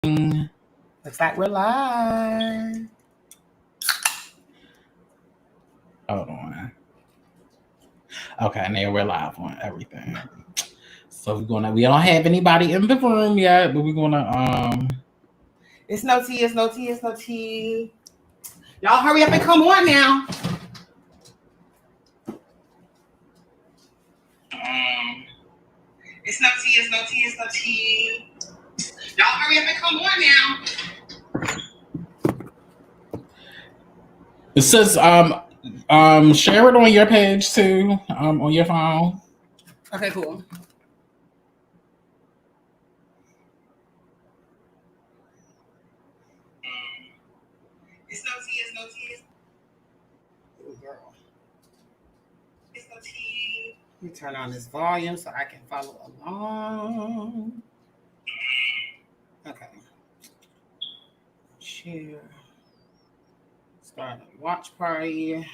Looks like we're live. Hold on. Okay, now we're live on everything. So we don't have anybody in the room yet, but we're gonna It's no tea, it's no tea, it's no tea. Y'all hurry up and come on now. It's no tea, it's no tea, it's no tea. Y'all hurry up and come on now. It says share it on your page too, on your phone. Okay, cool. It's no tea, it's no tea. Ooh, girl. It's no tea. Let me turn on this volume so I can follow along. Okay. Share. Start a watch party.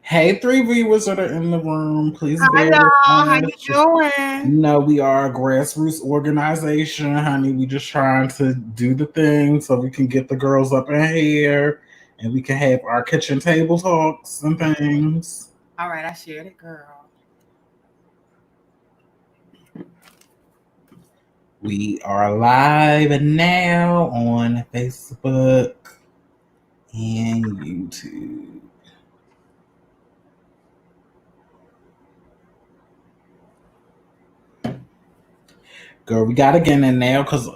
Hey, 3 viewers that are in the room, please. Hello, how you doing? No, we are a grassroots organization, honey. We just trying to do the thing so we can get the girls up in here and we can have our kitchen table talks and things. All right, I shared it, girl. We are live now on Facebook and YouTube. Girl, we gotta get in now because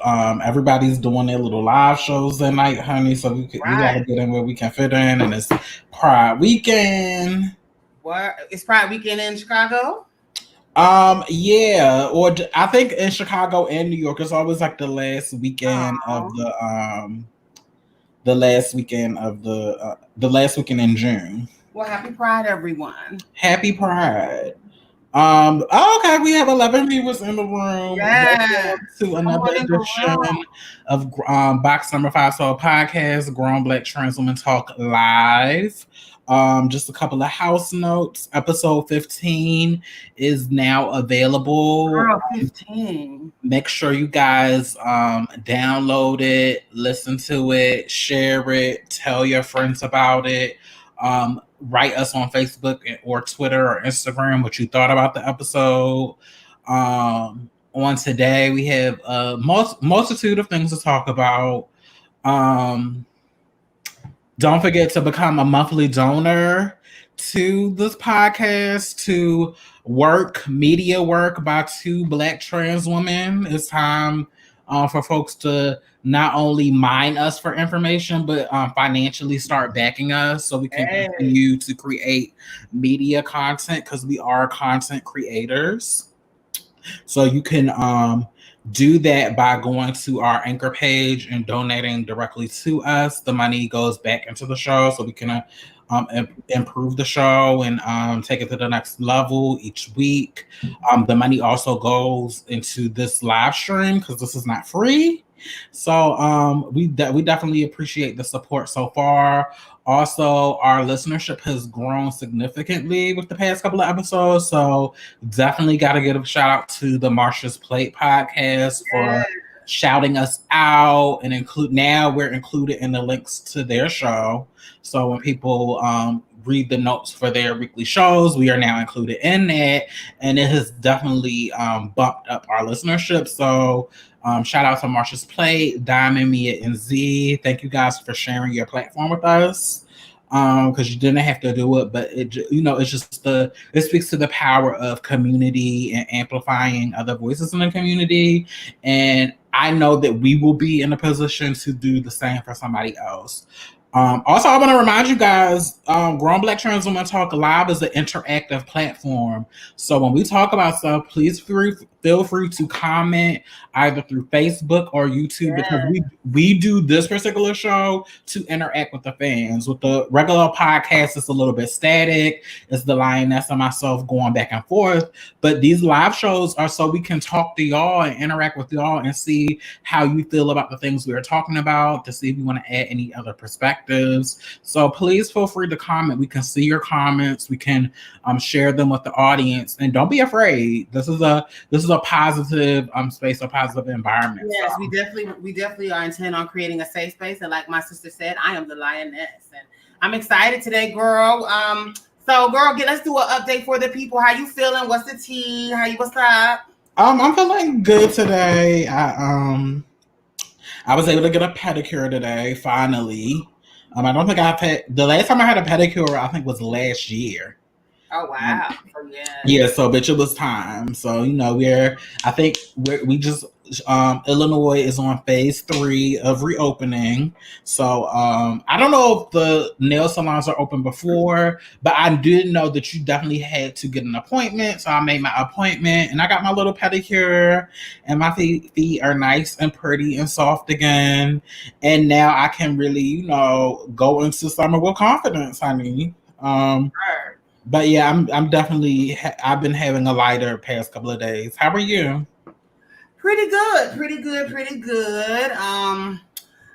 everybody's doing their little live shows that night, honey. So we gotta get in where we can fit in, and it's Pride Weekend. What? It's Pride Weekend in Chicago? Yeah, or I think in Chicago and New York, it's always like the last weekend of the last weekend in June. Well, happy Pride, everyone. Happy Pride. Okay, we have 11 viewers in the room. Yes. To another edition of Box Number 5 Soul Podcast, Grown Black Trans Women Talk Live. Just a couple of house notes. Episode 15 is now available. Girl, 15. Make sure you guys download it, listen to it, share it, tell your friends about it. Write us on Facebook or Twitter or Instagram what you thought about the episode. On today, we have a multitude of things to talk about. Don't forget to become a monthly donor to this podcast, to media work by 2 Black trans women. It's time for folks to not only mine us for information, but financially start backing us so we can continue to create media content, because we are content creators. So you can do that by going to our Anchor page and donating directly to us. The money goes back into the show so we can improve the show and take it to the next level each week. The money also goes into this live stream because this is not free. So we definitely appreciate the support so far. Also, our listenership has grown significantly with the past couple of episodes. So definitely got to give a shout out to the Marsha's Plate podcast for shouting us out, and now we're included in the links to their show. So when people read the notes for their weekly shows, we are now included in that, and it has definitely bumped up our listenership. So shout out to Marsha's Plate, Diamond, Mia, and Z. Thank you guys for sharing your platform with us, because you didn't have to do it, but it speaks to the power of community and amplifying other voices in the community. And I know that we will be in a position to do the same for somebody else. Also, I want to remind you guys, Grown Black Trans Women Talk Live is an interactive platform. So when we talk about stuff, please feel free to comment either through Facebook or YouTube, because we do this particular show to interact with the fans. With the regular podcast, it's a little bit static. It's the lioness and myself going back and forth. But these live shows are so we can talk to y'all and interact with y'all and see how you feel about the things we are talking about, to see if you want to add any other perspective. perspectives. So please feel free to comment. We can see your comments. We can share them with the audience, and don't be afraid. This is a positive space, a positive environment. Yes, so. we definitely are intent on creating a safe space. And like my sister said, I am the lioness, and I'm excited today, girl. So girl, let's do an update for the people. How you feeling? What's the tea? What's up? I'm feeling good today. I was able to get a pedicure today, finally. I don't think I've had, the last time I had a pedicure, I think was last year. Oh, wow. Yeah, so bitch, it was time. So, we just, Illinois is on phase 3 of reopening. So, I don't know if the nail salons are open before, but I did know that you definitely had to get an appointment. So I made my appointment and I got my little pedicure, and my feet are nice and pretty and soft again. And now I can really, go into summer with confidence, honey. But yeah, I'm definitely, I've been having a lighter past couple of days. How are you? Pretty good.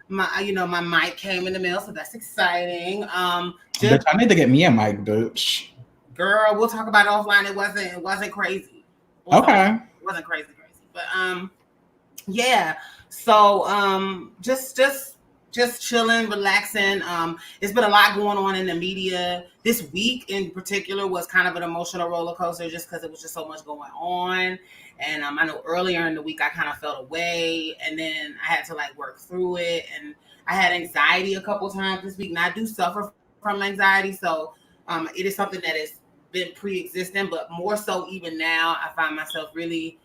My mic came in the mail, so that's exciting. Bitch, I need to get me a mic, bitch. Girl, we'll talk about it offline. It wasn't crazy. Okay. It wasn't crazy. But yeah. So just chilling, relaxing. It's been a lot going on in the media. This week in particular was kind of an emotional roller coaster just because it was just so much going on. And I know earlier in the week I kind of felt away, and then I had to work through it. And I had anxiety a couple times this week, and I do suffer from anxiety. So it is something that has been pre-existing, but more so even now, I find myself really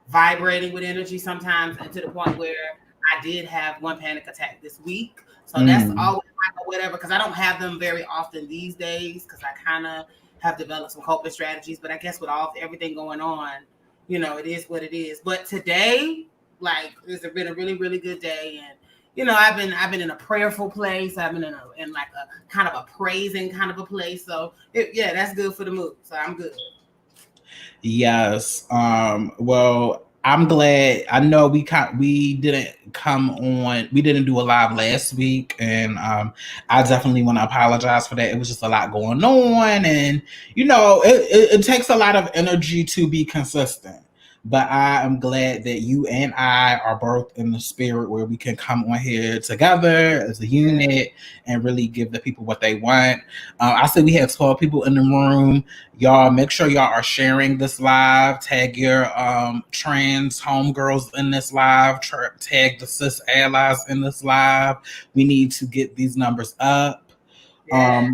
vibrating with energy sometimes, and to the point where I did have one panic attack this week. So that's always whatever, because I don't have them very often these days because I kind of have developed some coping strategies. But I guess with everything going on, it is what it is. But today, it's been a really, really good day. And, I've been in a prayerful place. I've been in a kind of a praising kind of a place. So that's good for the mood. So I'm good. Yes. Well, I'm glad. I know we didn't come on. We didn't do a live last week, and I definitely want to apologize for that. It was just a lot going on, and it takes a lot of energy to be consistent. But I am glad that you and I are both in the spirit where we can come on here together as a unit and really give the people what they want. I said we had 12 people in the room. Y'all make sure y'all are sharing this live. Tag your trans homegirls in this live. Tag the cis allies in this live. We need to get these numbers up. Yeah.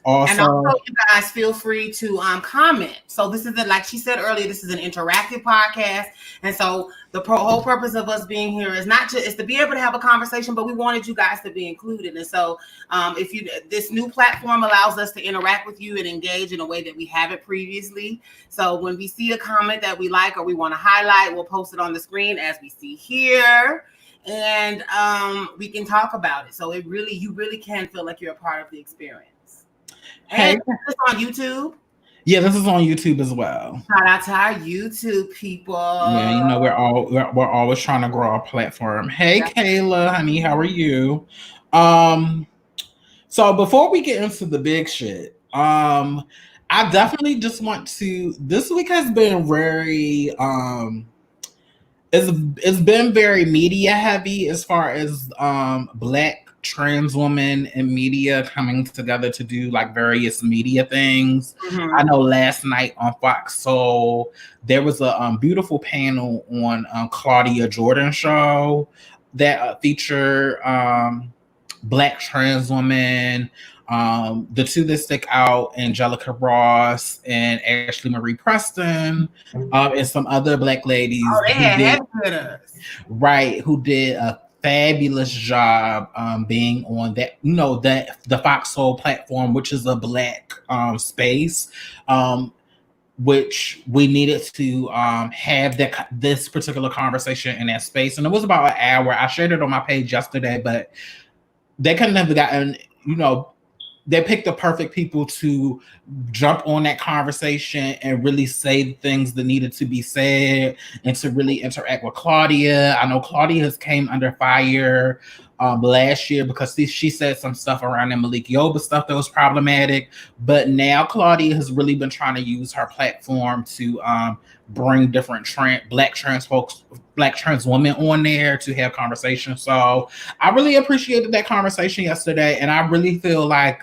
Also, you guys feel free to comment. So this is like she said earlier, this is an interactive podcast, and so the whole purpose of us being here is is to be able to have a conversation, but we wanted you guys to be included. And so this new platform allows us to interact with you and engage in a way that we haven't previously. So when we see a comment that we like or we want to highlight, we'll post it on the screen as we see here. And we can talk about it. So you really can feel like you're a part of the experience. Hey, and this is on YouTube. Yeah, this is on YouTube as well. Shout out to our YouTube people. Yeah, we're always trying to grow our platform. Hey, Kayla, honey, how are you? So before we get into the big shit, I definitely just want to. This week has been very it's been very media heavy as far as Black trans women in media coming together to do various media things. Mm-hmm. I know last night on Fox Soul there was a beautiful panel on Claudia Jordan show that featured Black trans women. The two that stick out, Angelica Ross and Ashley Marie Preston, and some other Black ladies who did a fabulous job being on that, the Fox Soul platform, which is a Black space, which we needed to have this particular conversation in that space. And it was about an hour. I shared it on my page yesterday, but they couldn't have gotten, they picked the perfect people to jump on that conversation and really say the things that needed to be said and to really interact with Claudia. I know Claudia has came under fire last year because she said some stuff around the Malik Yoba stuff that was problematic. But now Claudia has really been trying to use her platform to bring different black trans folks, black trans women on there to have conversations. So I really appreciated that conversation yesterday, and I really feel like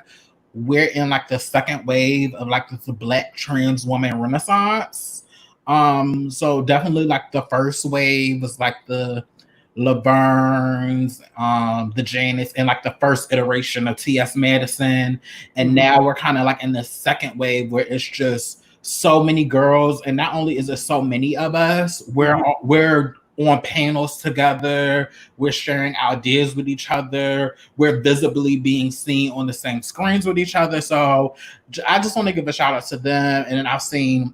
we're in like the second wave of like the black trans woman renaissance. So definitely like the first wave was like the Laverne's, the Janice, and like the first iteration of T.S. Madison. And now we're kind of like in the second wave where it's just so many girls, and not only is there so many of us, we're on panels together, we're sharing ideas with each other, we're visibly being seen on the same screens with each other. So I just want to give a shout out to them. And then I've seen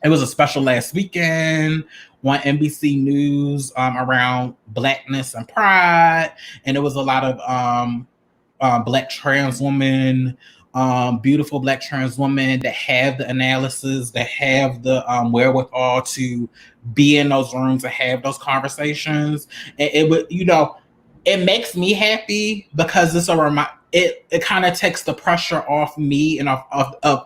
it was a special last weekend on NBC News around Blackness and Pride, and it was a lot of black trans women, beautiful black trans women that have the analysis, that have the wherewithal to be in those rooms and have those conversations. And it would, it makes me happy because it's it kind of takes the pressure off me and off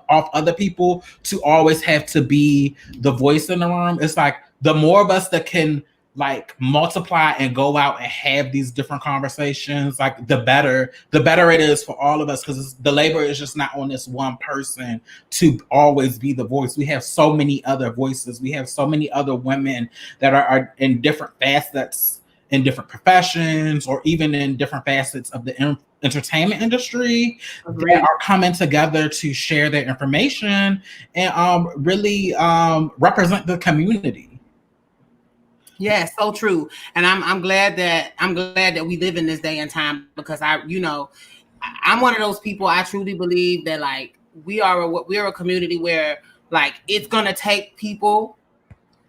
other people to always have to be the voice in the room. It's like the more of us that can like multiply and go out and have these different conversations, like the better it is for all of us, because the labor is just not on this one person to always be the voice. We have so many other voices. We have so many other women that are in different facets, in different professions, or even in different facets of the entertainment industry that are coming together to share their information and really represent the community. Yeah, so true. And I'm glad that we live in this day and time, because I'm one of those people. I truly believe that like we're a community where like it's gonna take people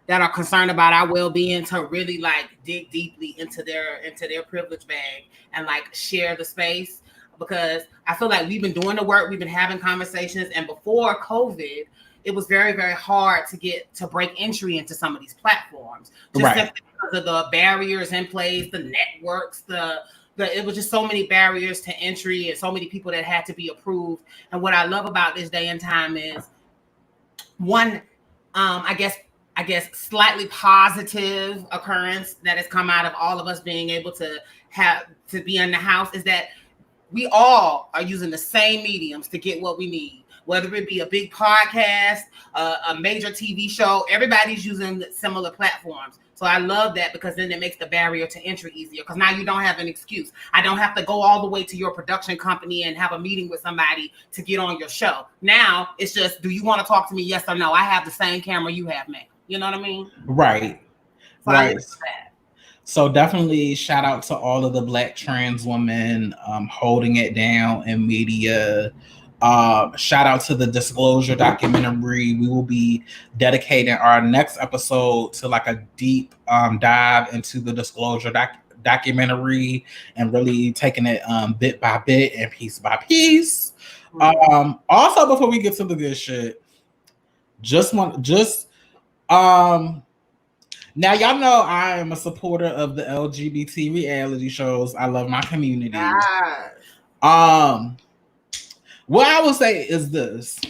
that are concerned about our well-being to really like dig deeply into their privilege bag and like share the space, because I feel like we've been doing the work, we've been having conversations, and before COVID, it was very, very hard to break entry into some of these platforms, just simply because of the barriers in place, the networks, it was just so many barriers to entry and so many people that had to be approved. And what I love about this day and time is one, I guess slightly positive occurrence that has come out of all of us being able to be in the house is that we all are using the same mediums to get what we need. Whether it be a big podcast, a major TV show, everybody's using similar platforms. So I love that, because then it makes the barrier to entry easier, because now you don't have an excuse. I don't have to go all the way to your production company and have a meeting with somebody to get on your show. Now it's just, do you want to talk to me? Yes or no? I have the same camera you have, man. You know what I mean? Right. So right. So definitely shout out to all of the black trans women holding it down in media. Shout out to the Disclosure documentary. We will be dedicating our next episode to like a deep dive into the Disclosure documentary and really taking it bit by bit and piece by piece. Also, before we get to the good shit, now y'all know I am a supporter of the LGBT reality shows. I love my community. What I will say is this.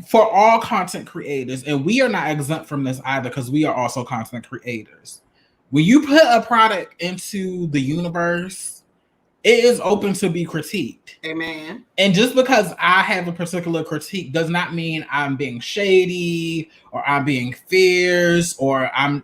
For all content creators, and we are not exempt from this either, because we are also content creators. When you put a product into the universe, it is open to be critiqued. Amen. And just because I have a particular critique does not mean I'm being shady or I'm being fierce or I'm,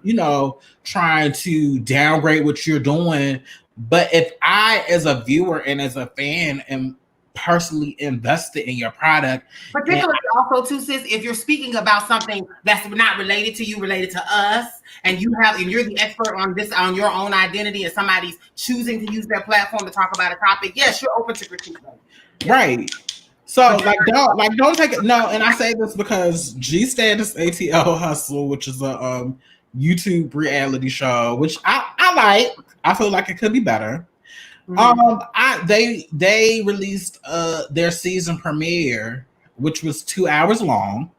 trying to downgrade what you're doing. But if I, as a viewer and as a fan, am personally invested in your product, particularly also too, sis, if you're speaking about something that's not related to you, related to us, and you're the expert on this, on your own identity, and somebody's choosing to use their platform to talk about a topic, yes, you're open to critique. Right. So don't take it. No, and I say this because G Status ATL Hustle, which is a YouTube reality show, which I like. I feel like it could be better. They released their season premiere, which was 2 hours long.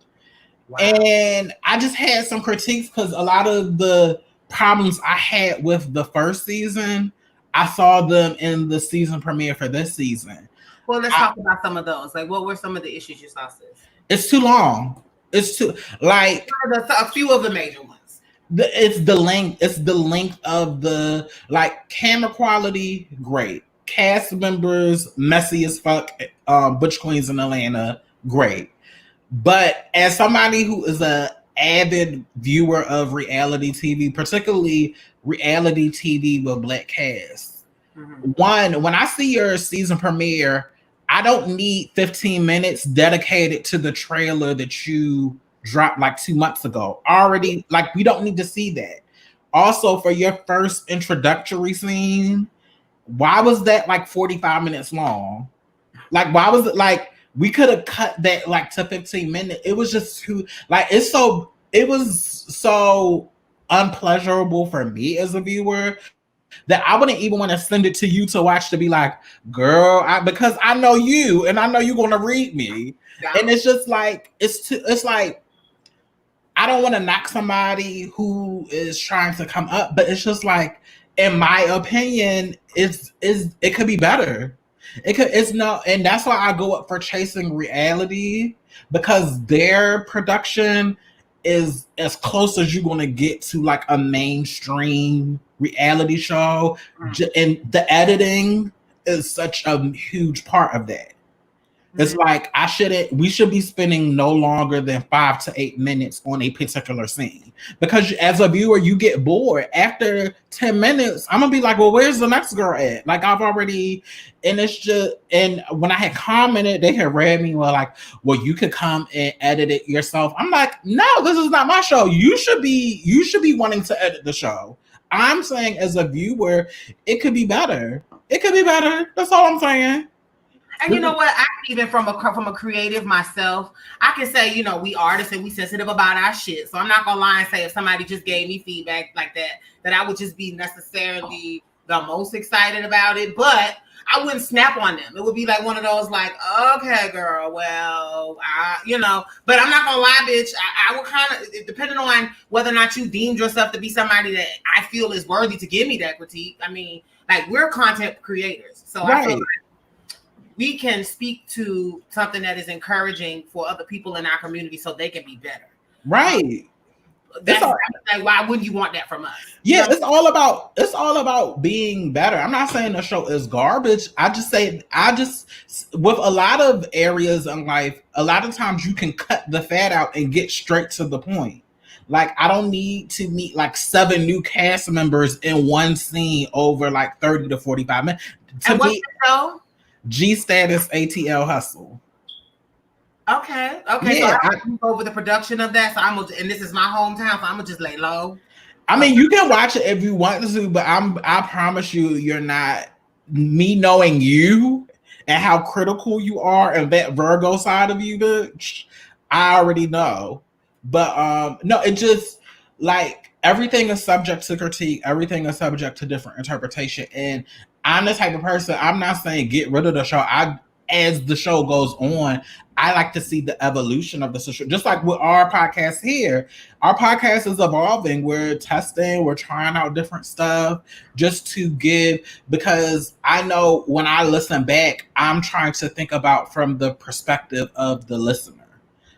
Wow. And I just had some critiques because a lot of the problems I had with the first season, I saw them in the season premiere for this season. Well, let's talk about some of those. Like, what were some of the issues you saw, sis? It's too long. It's too like a few of the major ones. It's the length. It's the length of the like camera quality. Great cast members, messy as fuck. Butch Queens in Atlanta, great. But as somebody who is a avid viewer of reality TV, particularly reality TV with black casts, one, when I see your season premiere, I don't need 15 minutes dedicated to the trailer that you dropped like 2 months ago. Already, like, we don't need to see that. Also, for your first introductory scene, why was that like 45 minutes long? Like, why was it like we could have cut that like to 15 minutes? It was just too like it was so unpleasurable for me as a viewer that I wouldn't even want to send it to you to watch, to be like, girl, because I know you and I know you're gonna read me. Yeah. And it's just like it's like I don't want to knock somebody who is trying to come up, but it's just like, in my opinion, it could be better. It's not, and that's why I go up for Chasing Reality, because their production is as close as you're gonna get to like a mainstream reality show, and the editing is such a huge part of that. It's like we should be spending no longer than 5 to 8 minutes on a particular scene, because as a viewer, you get bored after 10 minutes. I'm gonna be like, well, where's the next girl at? Like, I've already, and it's just, and when I had commented, they had read me, well, like, well, you could come and edit it yourself. I'm like, no, this is not my show. You should be wanting to edit the show. I'm saying, as a viewer, it could be better. It could be better. That's all I'm saying. And you know what? I even from a creative myself, I can say, you know, we artists and we sensitive about our shit. So I'm not gonna lie and say if somebody just gave me feedback like that I would just be necessarily the most excited about it. But I wouldn't snap on them. It would be like one of those like, okay, girl, well, but I'm not gonna lie, bitch. I would kind of, depending on whether or not you deemed yourself to be somebody that I feel is worthy to give me that critique. I mean, like, we're content creators, so right. I feel like we can speak to something that is encouraging for other people in our community so they can be better. Right. That's like, why wouldn't you want that from us? Yeah, it's all about being better. I'm not saying the show is garbage. I just with a lot of areas in life, a lot of times you can cut the fat out and get straight to the point. Like, I don't need to meet like 7 new cast members in one scene over like 30 to 45 minutes. And what's the show? G-Status ATL Hustle. Okay. Yeah, so I can go over the production of that. So and this is my hometown, so I'm gonna just lay low. I mean, you can watch it if you want to, but I promise you're not, me knowing you and how critical you are and that Virgo side of you, bitch, I already know. But no, it just, like, everything is subject to critique, everything is subject to different interpretation. And I'm the type of person, I'm not saying get rid of the show. As the show goes on, I like to see the evolution of the show. Just like with our podcast here, our podcast is evolving. We're testing, we're trying out different stuff just to give, because I know when I listen back, I'm trying to think about from the perspective of the listener,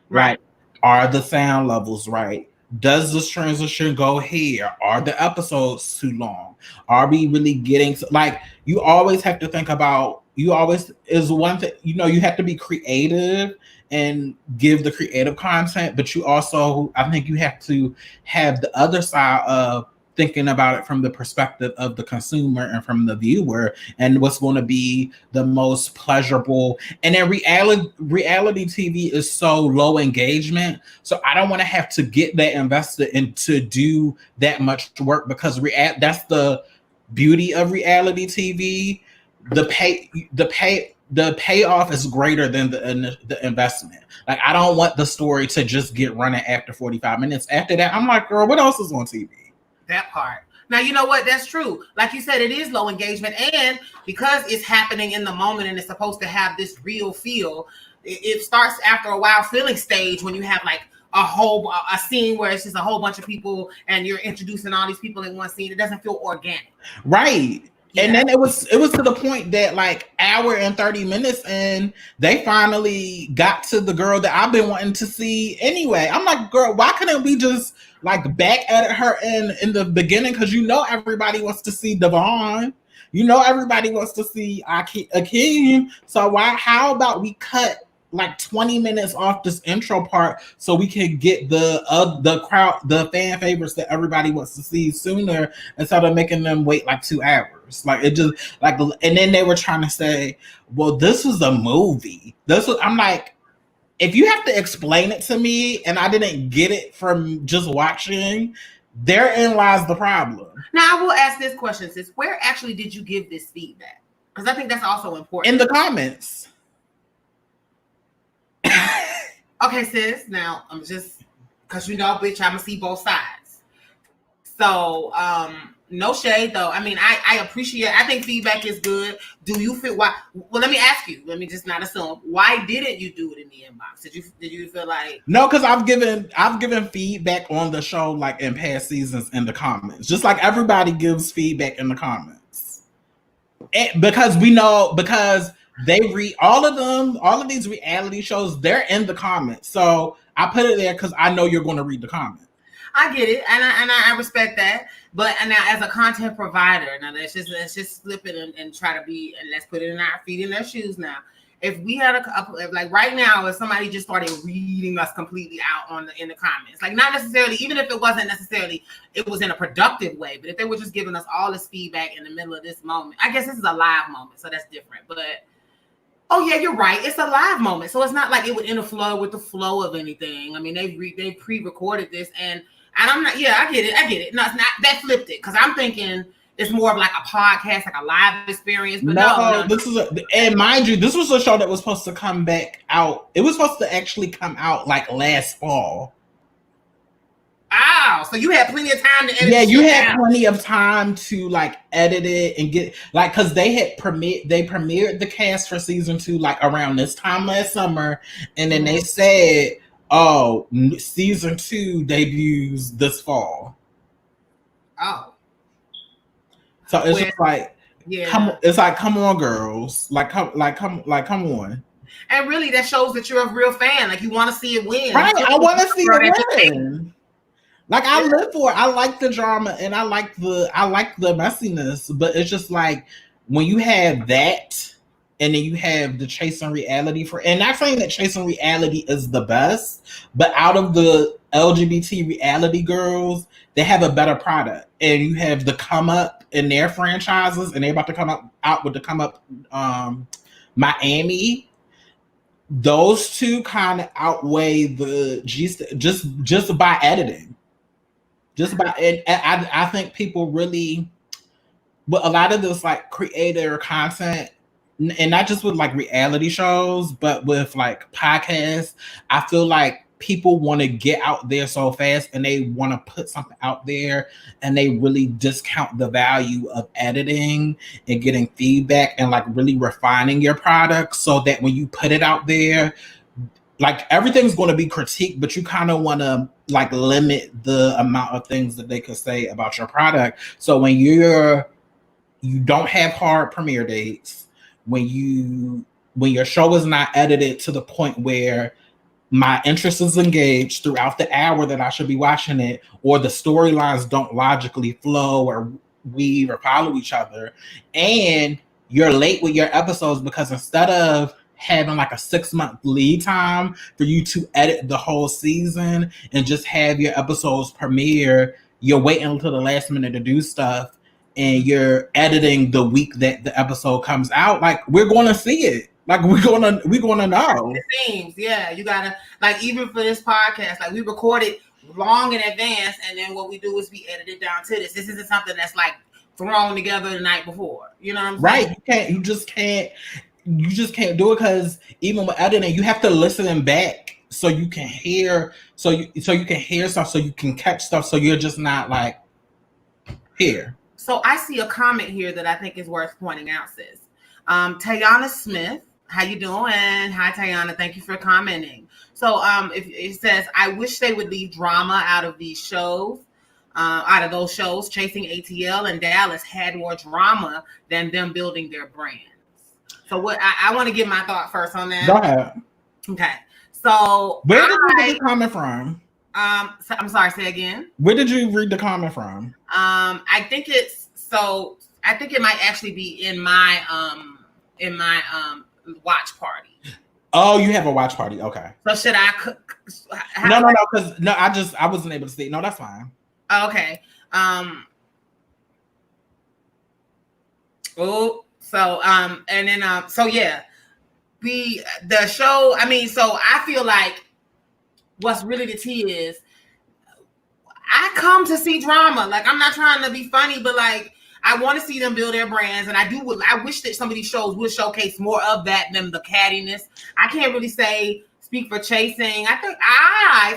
right? Are the sound levels right? Does this transition go here? Are the episodes too long? Are we really getting to, like, you always have to think about, you always is one thing, you have to be creative and give the creative content, but you also, I think you have to have the other side of thinking about it from the perspective of the consumer and from the viewer, and what's going to be the most pleasurable. And then reality TV is so low engagement, so I don't want to have to get that invested and to do that much work, because that's the beauty of reality TV. The payoff is greater than the investment. Like, I don't want the story to just get running after 45 minutes. After that, I'm like, girl, what else is on TV? That part. Now, you know what? That's true. Like you said, it is low engagement. And because it's happening in the moment and it's supposed to have this real feel, it starts after a while feeling staged when you have like a scene where it's just a whole bunch of people and you're introducing all these people in one scene. It doesn't feel organic. Right. And then it was to the point that like hour and 30 minutes and they finally got to the girl that I've been wanting to see anyway. I'm like, girl, why couldn't we just like back at her in the beginning? Because you know everybody wants to see Devon. You know everybody wants to see Akeem. So how about we cut like 20 minutes off this intro part so we can get the crowd, the fan favorites that everybody wants to see sooner instead of making them wait like 2 hours. Like it just like, and then they were trying to say, well, this was a movie. I'm like, if you have to explain it to me and I didn't get it from just watching, therein lies the problem. Now I will ask this question, sis. Where actually did you give this feedback? Because I think that's also important. In the comments. Okay, sis. Now I'm just because you know, bitch, I'm gonna see both sides. So, no shade though. I mean, I appreciate. I think feedback is good. Do you feel why? Well, let me ask you. Let me just not assume. Why didn't you do it in the inbox? Did you feel like no? Because I've given feedback on the show like in past seasons in the comments, just like everybody gives feedback in the comments, because we know they read all of these reality shows. They're in the comments, so I put it there because I know you're going to read the comments. I get it, and I respect that. But now, as a content provider, now let's just flip it and try to be, and let's put it in our feet in their shoes. Now, if we had like right now, if somebody just started reading us completely out in the comments, like not necessarily, even if it wasn't necessarily, it was in a productive way, but if they were just giving us all this feedback in the middle of this moment, I guess this is a live moment, so that's different. But oh yeah, you're right. It's a live moment, so it's not like it would interflow with the flow of anything. I mean, they pre-recorded this, and I'm not. Yeah, I get it. No, it's not. That flipped it because I'm thinking it's more of like a podcast, like a live experience. But no. This is and mind you, this was a show that was supposed to come back out. It was supposed to actually come out like last fall. Oh, so you had plenty of time to edit. Yeah, you had plenty of time to like edit it and get like, because they premiered the cast for season 2 like around this time last summer, and then they said, oh, season 2 debuts this fall. Oh, so it's just like, yeah, come on, girls, come on. And really, that shows that you're a real fan. Like you want to see it win, right? I want to see it win. Like I live for it. I like the drama and I like the messiness, but it's just like when you have that and then you have the Chasing Reality and not saying that Chasing Reality is the best, but out of the LGBT reality girls, they have a better product. And you have the Come Up in their franchises, and they're about to come out with the Come Up Miami. Those two kind of outweigh the just by editing. Just about it, I think people really, but a lot of this like creator content, and not just with like reality shows, but with like podcasts, I feel like people want to get out there so fast and they want to put something out there and they really discount the value of editing and getting feedback and like really refining your product so that when you put it out there, like everything's going to be critiqued, but you kind of want to like limit the amount of things that they could say about your product. So when you don't have hard premiere dates, when your show is not edited to the point where my interest is engaged throughout the hour that I should be watching it, or the storylines don't logically flow or weave or follow each other, and you're late with your episodes because instead of having like a 6-month lead time for you to edit the whole season and just have your episodes premiere, you're waiting until the last minute to do stuff and you're editing the week that the episode comes out. Like we're going to see it. Like we're gonna know. It seems, yeah. You gotta, like, even for this podcast, like we recorded long in advance, and then what we do is we edit it down to this. This isn't something that's like thrown together the night before. You know what I'm saying? Right. You just can't do it because even with editing, you have to listen back so you can hear, so you can hear stuff, so you can catch stuff, so you're just not like here. So I see a comment here that I think is worth pointing out, sis. Tayana Smith, how you doing? Hi, Tayana. Thank you for commenting. So if it says, I wish they would leave drama out of these shows. out of those shows, Chasing ATL and Dallas had more drama than them building their brands. So what I want to give my thought first on that. Go ahead. Okay. So where did you read the comment from? So, I'm sorry, say again. Where did you read the comment from? I think it might actually be in my watch party. Oh, you have a watch party. Okay. So should I No, because I wasn't able to see. No, that's fine. Okay. So yeah, the show. I mean, so I feel like what's really the tea is I come to see drama. Like, I'm not trying to be funny, but like, I want to see them build their brands, and I wish that some of these shows would showcase more of that than the cattiness. I can't really speak for Chasing. I think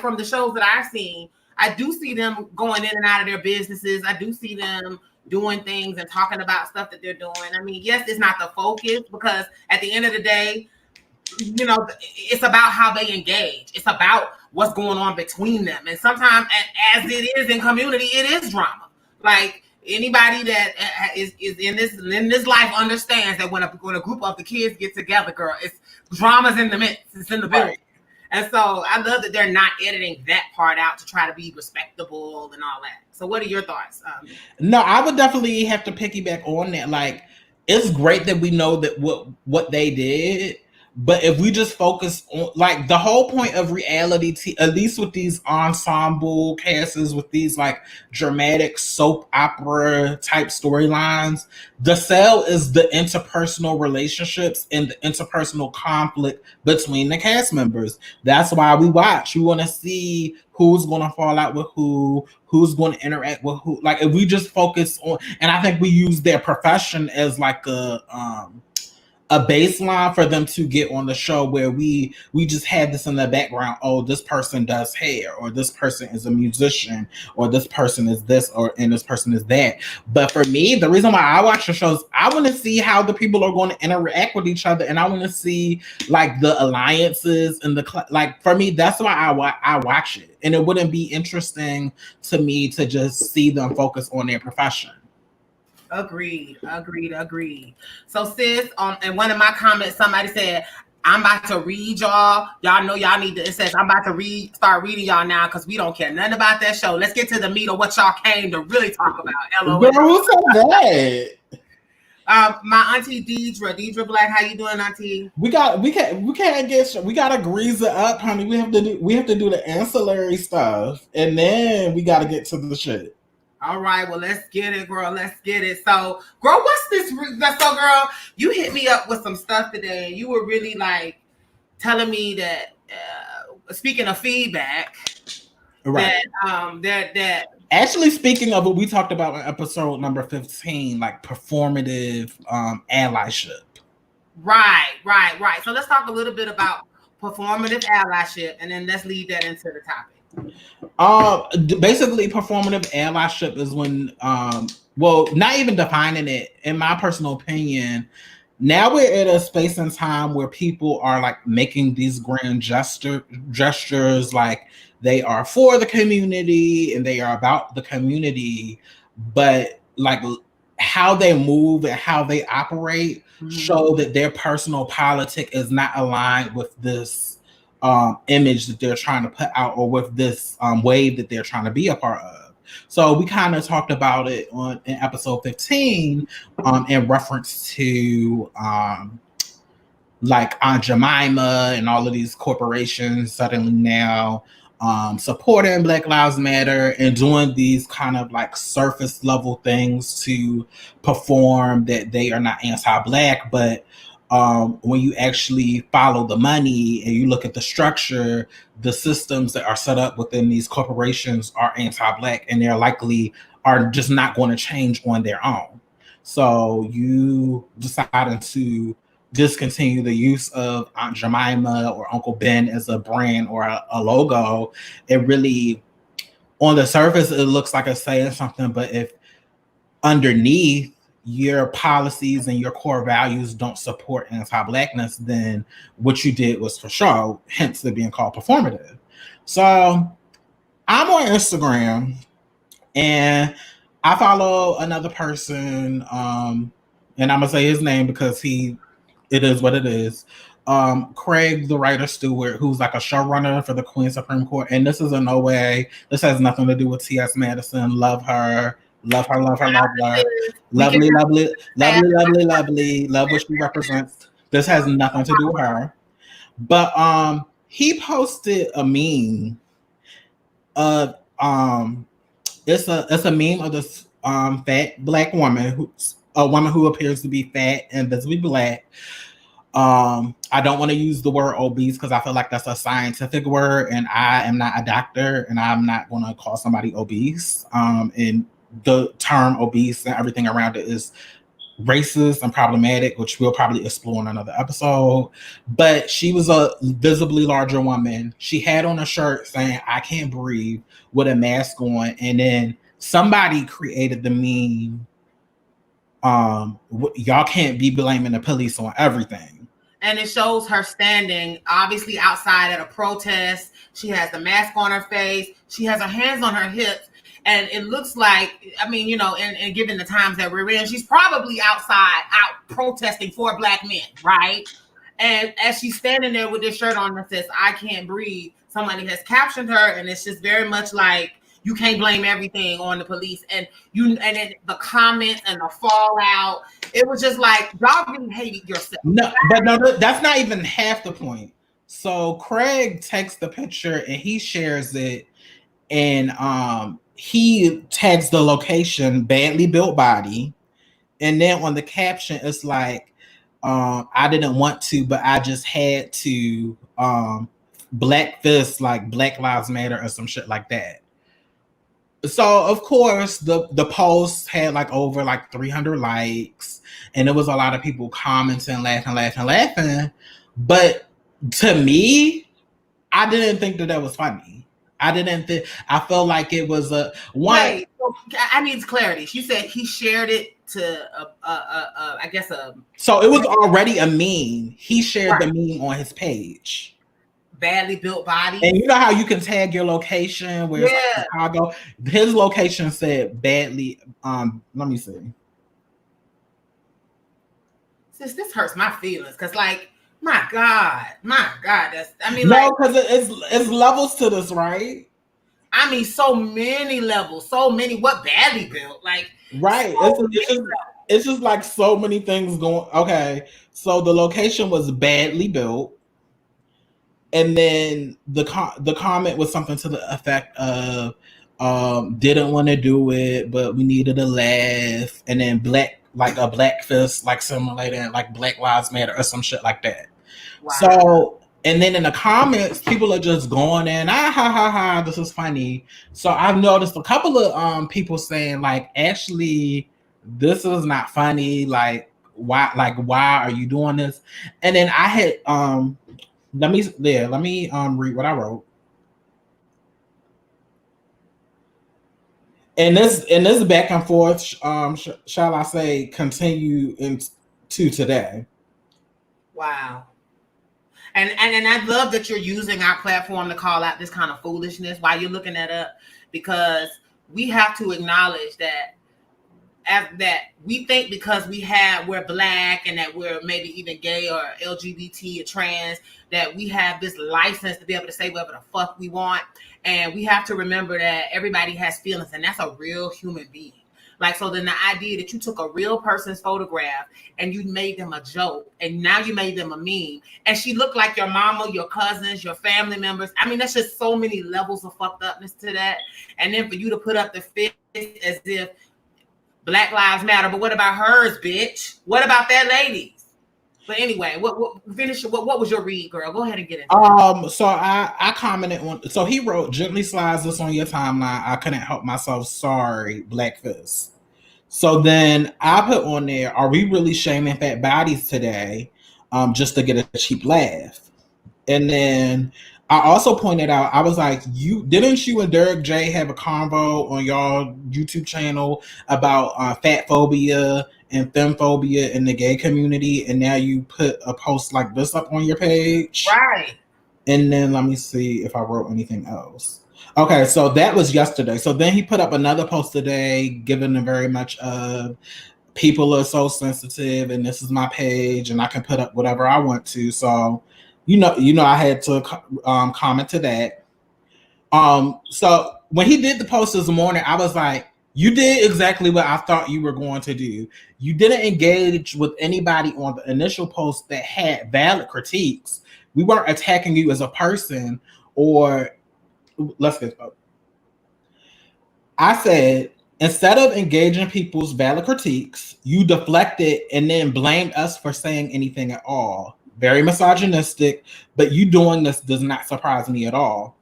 from the shows that I've seen, I do see them going in and out of their businesses. I do see them doing things and talking about stuff that they're doing. I mean, yes, it's not the focus, because at the end of the day, you know, it's about how they engage. It's about what's going on between them. And sometimes, as it is in community, it is drama. Like, anybody that is in this life understands that when a group of the kids get together, girl, it's drama's in the mix. It's in the building. Right. And so I love that they're not editing that part out to try to be respectable and all that. So what are your thoughts? No, I would definitely have to piggyback on that. Like, it's great that we know that what they did. But if we just focus on, like, the whole point of reality, at least with these ensemble casts, with these like dramatic soap opera type storylines, the sell is the interpersonal relationships and the interpersonal conflict between the cast members. That's why we watch. We want to see who's going to fall out with who's going to interact with who. Like, if we just focus on, and I think we use their profession as like a baseline for them to get on the show, where we just had this in the background. Oh, this person does hair, or this person is a musician, or this person is this, and this person is that. But for me, the reason why I watch the shows, I want to see how the people are going to interact with each other, and I want to see like the alliances and like, for me, that's why I watch it. And it wouldn't be interesting to me to just see them focus on their profession. Agreed. So sis, in one of my comments, somebody said, I'm about to read y'all. Y'all know y'all need to, it says, I'm about to start reading y'all now, because we don't care nothing about that show. Let's get to the meat of what y'all came to really talk about. LOL. Girl, who said that? My auntie Deidre Black. How you doing, auntie? We gotta grease it up, honey. We have to do the ancillary stuff, and then we gotta get to the shit. All right, well, let's get it, girl. Let's get it. So, girl, what's this? So, girl, you hit me up with some stuff today. You were really like telling me that, speaking of feedback, right? That actually, speaking of what we talked about in episode number 15, like performative allyship. Right. So let's talk a little bit about performative allyship, and then let's lead that into the topic. Basically, performative allyship is when, not even defining it, in my personal opinion, now we're at a space and time where people are like making these grand gestures, like they are for the community and they are about the community, but like how they move and how they operate show that their personal politic is not aligned with this image that they're trying to put out, or with this wave that they're trying to be a part of. So we kind of talked about it in episode 15 in reference to like Aunt Jemima and all of these corporations suddenly now supporting Black Lives Matter and doing these kind of like surface level things to perform that they are not anti-Black, but when you actually follow the money and you look at the structure, the systems that are set up within these corporations are anti-Black, and they're likely are just not going to change on their own. So you decided to discontinue the use of Aunt Jemima or Uncle Ben as a brand or a logo. It really, on the surface, it looks like it's saying something, but if underneath your policies and your core values don't support anti-Blackness, then what you did was for show, hence it being called performative. So I'm on Instagram And I follow another person, and I'm gonna say his name because it is what it is. Craig, the writer Stewart, who's like a showrunner for the Queen Supreme Court. And this is in no way, this has nothing to do with T.S. Madison. Love her. Love her, love her, love her. Lovely, lovely, lovely, lovely, lovely. Love what she represents. This has nothing to do with her. But he posted a meme of it's a meme of this fat black woman who appears to be fat and visibly black. I don't want to use the word obese because I feel like that's a scientific word, and I am not a doctor, and I'm not going to call somebody obese. And the term obese and everything around it is racist and problematic, which we'll probably explore in another episode. But she was a visibly larger woman. She had on a shirt saying "I can't breathe" with a mask on, and then somebody created the meme. Y'all can't be blaming the police on everything. And it shows her standing, obviously outside at a protest. She has the mask on her face. She has her hands on her hips. And it looks like, I mean, you know, and given the times that we're in, she's probably out protesting for black men, right? And as she's standing there with this shirt on that says, "I can't breathe," somebody has captioned her, and it's just very much like, you can't blame everything on the police. And then the comments and the fallout, it was just like, y'all really hated yourself. No, that's not even half the point. So Craig takes the picture and he shares it, and he tags the location "badly built body," and then on the caption it's like, "I didn't want to, but I just had to." Black fist, like Black Lives Matter or some shit like that. So of course the post had like over like 300 likes, and there was a lot of people commenting, laughing. But to me, I didn't think that was funny. I felt like it was a one. Wait, I need clarity. She said he shared it to I guess a. So it was already a meme. He shared the meme on his page. Badly built body. And you know how you can tag your location where it's like Chicago? His location said badly. Let me see. Sis, this hurts my feelings because, like, my God, that's. I mean, no, because it's levels to this, right? I mean, so many levels, so many. What badly built, like, right? It's just like so many things going. Okay, so the location was badly built. And then the comment was something to the effect of, didn't want to do it, but we needed a laugh. And then black fist, like simulating like Black Lives Matter or some shit like that. Wow. So, and then in the comments, people are just going in, ha, this is funny. So I've noticed a couple of people saying, like, actually, this is not funny. Like, why are you doing this? And then I had let me read what I wrote. And this back and forth, shall I say, continue into today. Wow. And I love that you're using our platform to call out this kind of foolishness while you're looking that up, because we have to acknowledge that we think because we're black and that we're maybe even gay or LGBT or trans, that we have this license to be able to say whatever the fuck we want. And we have to remember that everybody has feelings, and that's a real human being. Like, so then the idea that you took a real person's photograph and you made them a joke, and now you made them a meme, and she looked like your mama, your cousins, your family members. I mean, that's just so many levels of fucked upness to that. And then for you to put up the fist as if Black Lives Matter, but what about hers, bitch? What about that ladies? But anyway, what was your read, girl? Go ahead and get it. So I commented on. So he wrote, "Gently slides this on your timeline. I couldn't help myself. Sorry, Black Fist." So then I put on there, "Are we really shaming fat bodies today, just to get a cheap laugh?" And then I also pointed out, I was like, you and Derek J have a convo on y'all YouTube channel about fat phobia and femphobia in the gay community, and now you put a post like this up on your page. Right. And then let me see if I wrote anything else. Okay, so that was yesterday. So then he put up another post today, giving them very much people are so sensitive, and this is my page, and I can put up whatever I want to. So, I had to comment to that. So when he did the post this morning, I was like, you did exactly what I thought you were going to do. You didn't engage with anybody on the initial post that had valid critiques. We weren't attacking you as a person, or let's get. I said, instead of engaging people's valid critiques, you deflected and then blamed us for saying anything at all. Very misogynistic, but you doing this does not surprise me at all.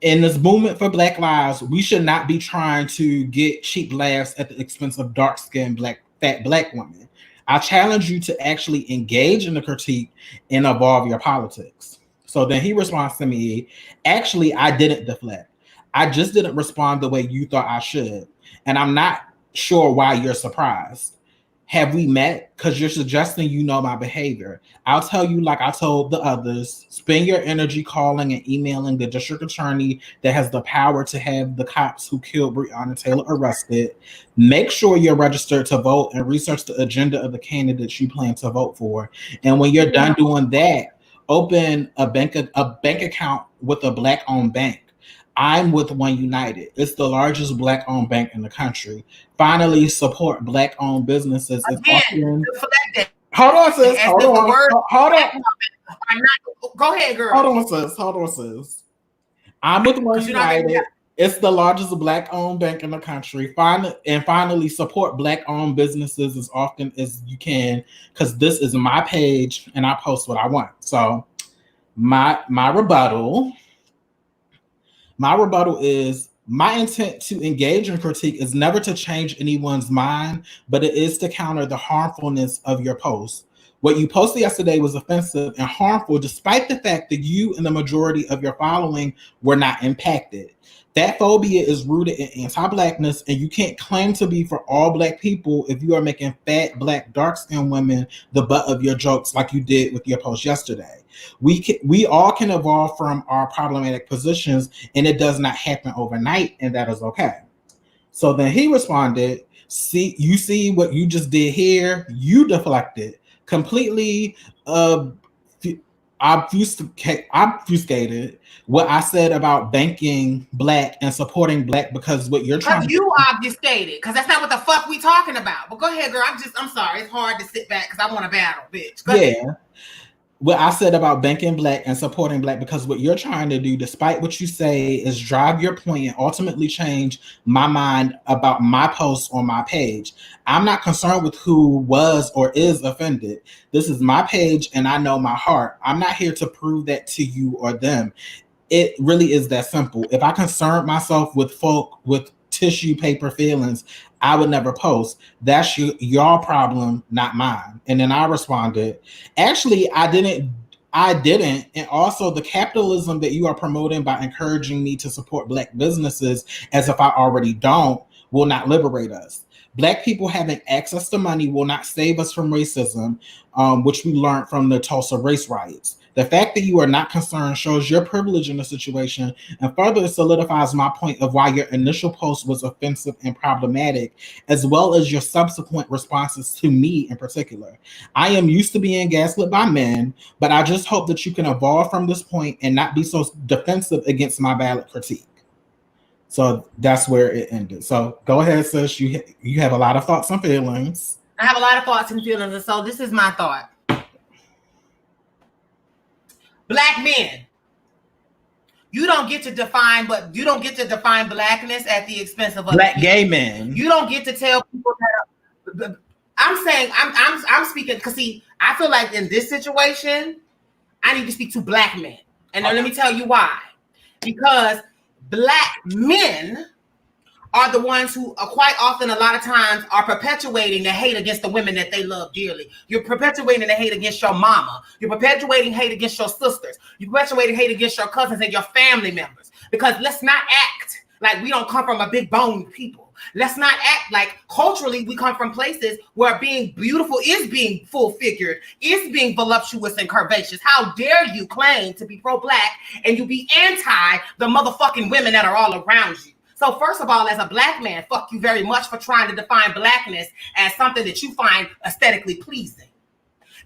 In this movement for Black lives, we should not be trying to get cheap laughs at the expense of dark-skinned fat black women. I challenge you to actually engage in the critique and evolve your politics. So then he responds to me, actually, I didn't deflect. I just didn't respond the way you thought I should. And I'm not sure why you're surprised. Have we met? Because you're suggesting you know my behavior. I'll tell you, like I told the others, spend your energy calling and emailing the district attorney that has the power to have the cops who killed Breonna Taylor arrested. Make sure you're registered to vote and research the agenda of the candidates you plan to vote for. And when you're done doing that, open a bank account with a Black-owned bank. I'm with One United. It's the largest Black-owned bank in the country. Finally, support Black-owned businesses. Again, hold on, sis. Hold on. Go ahead, girl. Hold on, sis. I'm with One United. It's the largest Black-owned bank in the country. Finally, support Black-owned businesses as often as you can, because this is my page and I post what I want. So, my rebuttal is, my intent to engage in critique is never to change anyone's mind, but it is to counter the harmfulness of your post. What you posted yesterday was offensive and harmful, despite the fact that you and the majority of your following were not impacted. That phobia is rooted in anti-Blackness, and you can't claim to be for all Black people if you are making fat, Black, dark-skinned women the butt of your jokes like you did with your post yesterday. We all can evolve from our problematic positions, and it does not happen overnight, and that is okay. So then he responded, you see what you just did here? You deflected, completely obfuscated what I said about banking Black and supporting Black, because what you're trying to you obfuscated, because that's not what the fuck we talking about. But go ahead, girl. I'm sorry. It's hard to sit back because I want to battle, bitch. Go ahead. What I said about banking Black and supporting Black, because what you're trying to do, despite what you say, is drive your point and ultimately change my mind about my post on my page. I'm not concerned with who was or is offended. This is my page and I know my heart. I'm not here to prove that to you or them. It really is that simple. If I concerned myself with folk with tissue paper feelings, I would never post. That's your problem, not mine. And then I responded, actually, I didn't. And also the capitalism that you are promoting by encouraging me to support Black businesses as if I already don't will not liberate us. Black people having access to money will not save us from racism, which we learned from the Tulsa race riots. The fact that you are not concerned shows your privilege in the situation and further solidifies my point of why your initial post was offensive and problematic, as well as your subsequent responses to me in particular. I am used to being gaslit by men, but I just hope that you can evolve from this point and not be so defensive against my valid critique. So that's where it ended. So go ahead, sis. You have a lot of thoughts and feelings. I have a lot of thoughts and feelings, and so this is my thought. Black men, you don't get to define Blackness at the expense of Black people. Gay men. You don't get to tell people that. I'm saying I'm speaking because see, I feel like in this situation, I need to speak to Black men, and let me tell you why. Because Black men are the ones who are quite often, a lot of times, are perpetuating the hate against the women that they love dearly. You're perpetuating the hate against your mama. You're perpetuating hate against your sisters. You're perpetuating hate against your cousins and your family members. Because let's not act like we don't come from a big bone people. Let's not act like culturally we come from places where being beautiful is being full-figured, is being voluptuous and curvaceous. How dare you claim to be pro-black and you be anti the motherfucking women that are all around you? So first of all, as a black man, fuck you very much for trying to define blackness as something that you find aesthetically pleasing.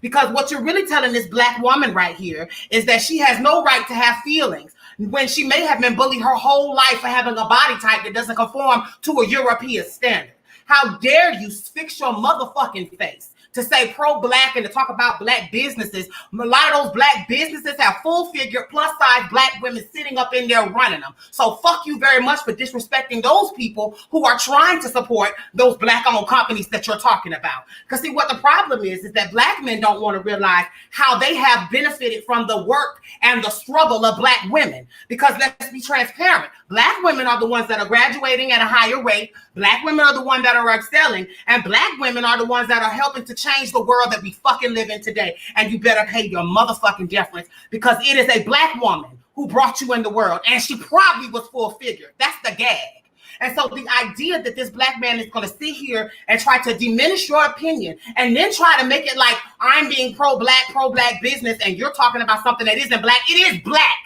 Because what you're really telling this black woman right here is that she has no right to have feelings when she may have been bullied her whole life for having a body type that doesn't conform to a European standard. How dare you fix your motherfucking face to say pro-black and to talk about black businesses. A lot of those black businesses have full-figure, plus-size black women sitting up in there running them. So fuck you very much for disrespecting those people who are trying to support those black-owned companies that you're talking about. Because see, what the problem is that black men don't want to realize how they have benefited from the work and the struggle of black women. Because let's be transparent. Black women are the ones that are graduating at a higher rate. Black women are the ones that are excelling. And black women are the ones that are helping to change the world that we fucking live in today. And you better pay your motherfucking deference because it is a black woman who brought you in the world. And she probably was full-figured. That's the gag. And so the idea that this black man is going to sit here and try to diminish your opinion and then try to make it like I'm being pro-black business and you're talking about something that isn't black. It is black.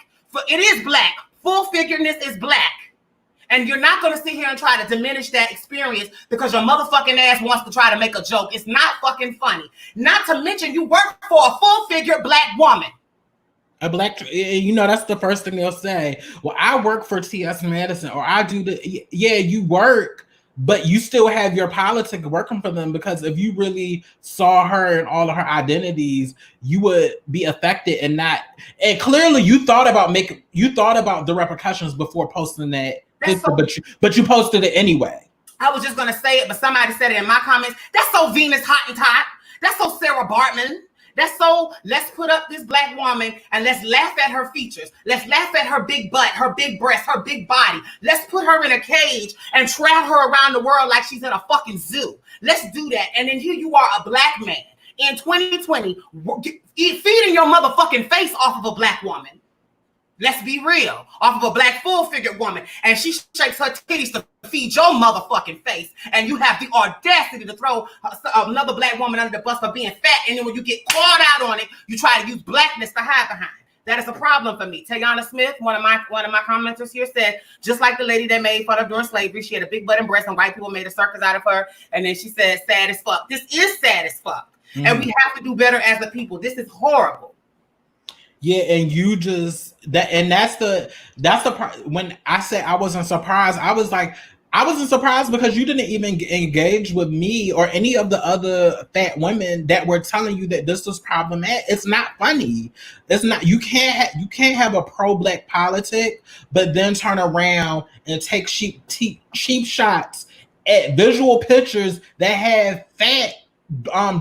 It is black. Full-figuredness is black. And you're not going to sit here and try to diminish that experience because your motherfucking ass wants to try to make a joke. It's not fucking funny. Not to mention you work for a full-figured black woman. A black, that's the first thing they'll say. Well, I work for T.S. Madison, or I do the, yeah, you work, but you still have your politics working for them, because if you really saw her and all of her identities, you would be affected and not, and clearly you thought about the repercussions before posting that picture, but you posted it anyway. I was just going to say it, but somebody said it in my comments. That's so Venus Hottentot. That's so Sarah Bartman. That's so, let's put up this black woman and let's laugh at her features. Let's laugh at her big butt, her big breasts, her big body. Let's put her in a cage and travel her around the world like she's in a fucking zoo. Let's do that. And then here you are, a black man in 2020, feeding your motherfucking face off of a black woman. Let's be real, off of a black full-figured woman. And she shakes her titties to feed your motherfucking face. And you have the audacity to throw another black woman under the bus for being fat. And then when you get called out on it, you try to use blackness to hide behind. That is a problem for me. Tayana Smith, one of my commenters here, said, just like the lady that made fun of during slavery, she had a big butt and breast and white people made a circus out of her. And then she said, sad as fuck. This is sad as fuck. Mm. And we have to do better as a people. This is horrible. Yeah, and you just that's the part. When I said I wasn't surprised, I wasn't surprised because you didn't even engage with me or any of the other fat women that were telling you that this was problematic. It's not funny. It's not. You can't have a pro-black politic, but then turn around and take cheap shots at visual pictures that have fat,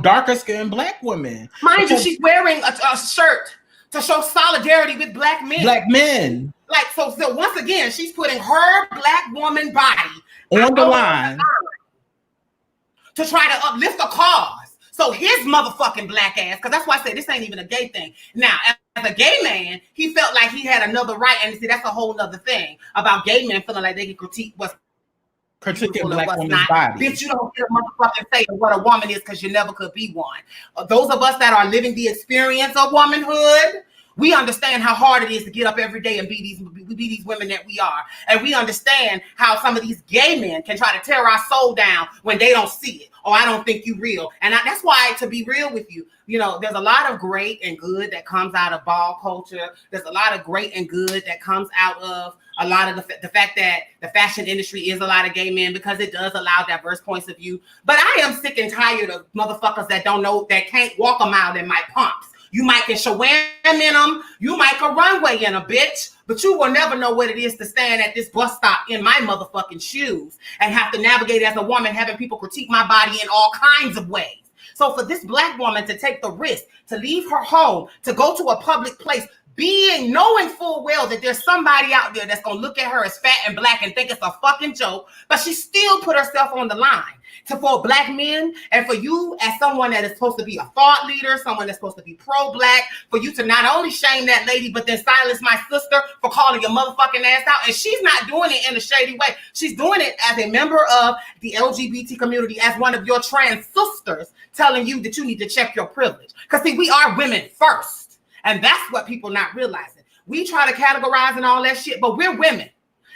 darker skinned black women. Mind you, she's wearing a shirt to show solidarity with black men. Black men. Like, so once again, she's putting her black woman body on the line to try to uplift a cause. So his motherfucking black ass, because that's why I said this ain't even a gay thing. Now, as a gay man, he felt like he had another right. And see, that's a whole other thing about gay men feeling like they can critique what's critiquing black woman's body. Bitch, you don't get a motherfucking say what a woman is because you never could be one. Those of us that are living the experience of womanhood, we understand how hard it is to get up every day and be these women that we are. And we understand how some of these gay men can try to tear our soul down when they don't see it. Oh, I don't think you real. And that's why, to be real with you, there's a lot of great and good that comes out of ball culture. There's a lot of great and good that comes out of a lot of the fact that the fashion industry is a lot of gay men, because it does allow diverse points of view. But I am sick and tired of motherfuckers that don't know, that can't walk a mile in my pumps. You might get Shawam in them. You might go runway in a bitch, but you will never know what it is to stand at this bus stop in my motherfucking shoes and have to navigate as a woman, having people critique my body in all kinds of ways. So for this black woman to take the risk to leave her home, to go to a public place, knowing full well that there's somebody out there that's gonna look at her as fat and black and think it's a fucking joke, but she still put herself on the line for black men, and for you as someone that is supposed to be a thought leader, someone that's supposed to be pro-black, for you to not only shame that lady, but then silence my sister for calling your motherfucking ass out. And she's not doing it in a shady way. She's doing it as a member of the LGBT community, as one of your trans sisters, telling you that you need to check your privilege. Because see, we are women first. And that's what people not realizing. We try to categorize and all that shit, but we're women.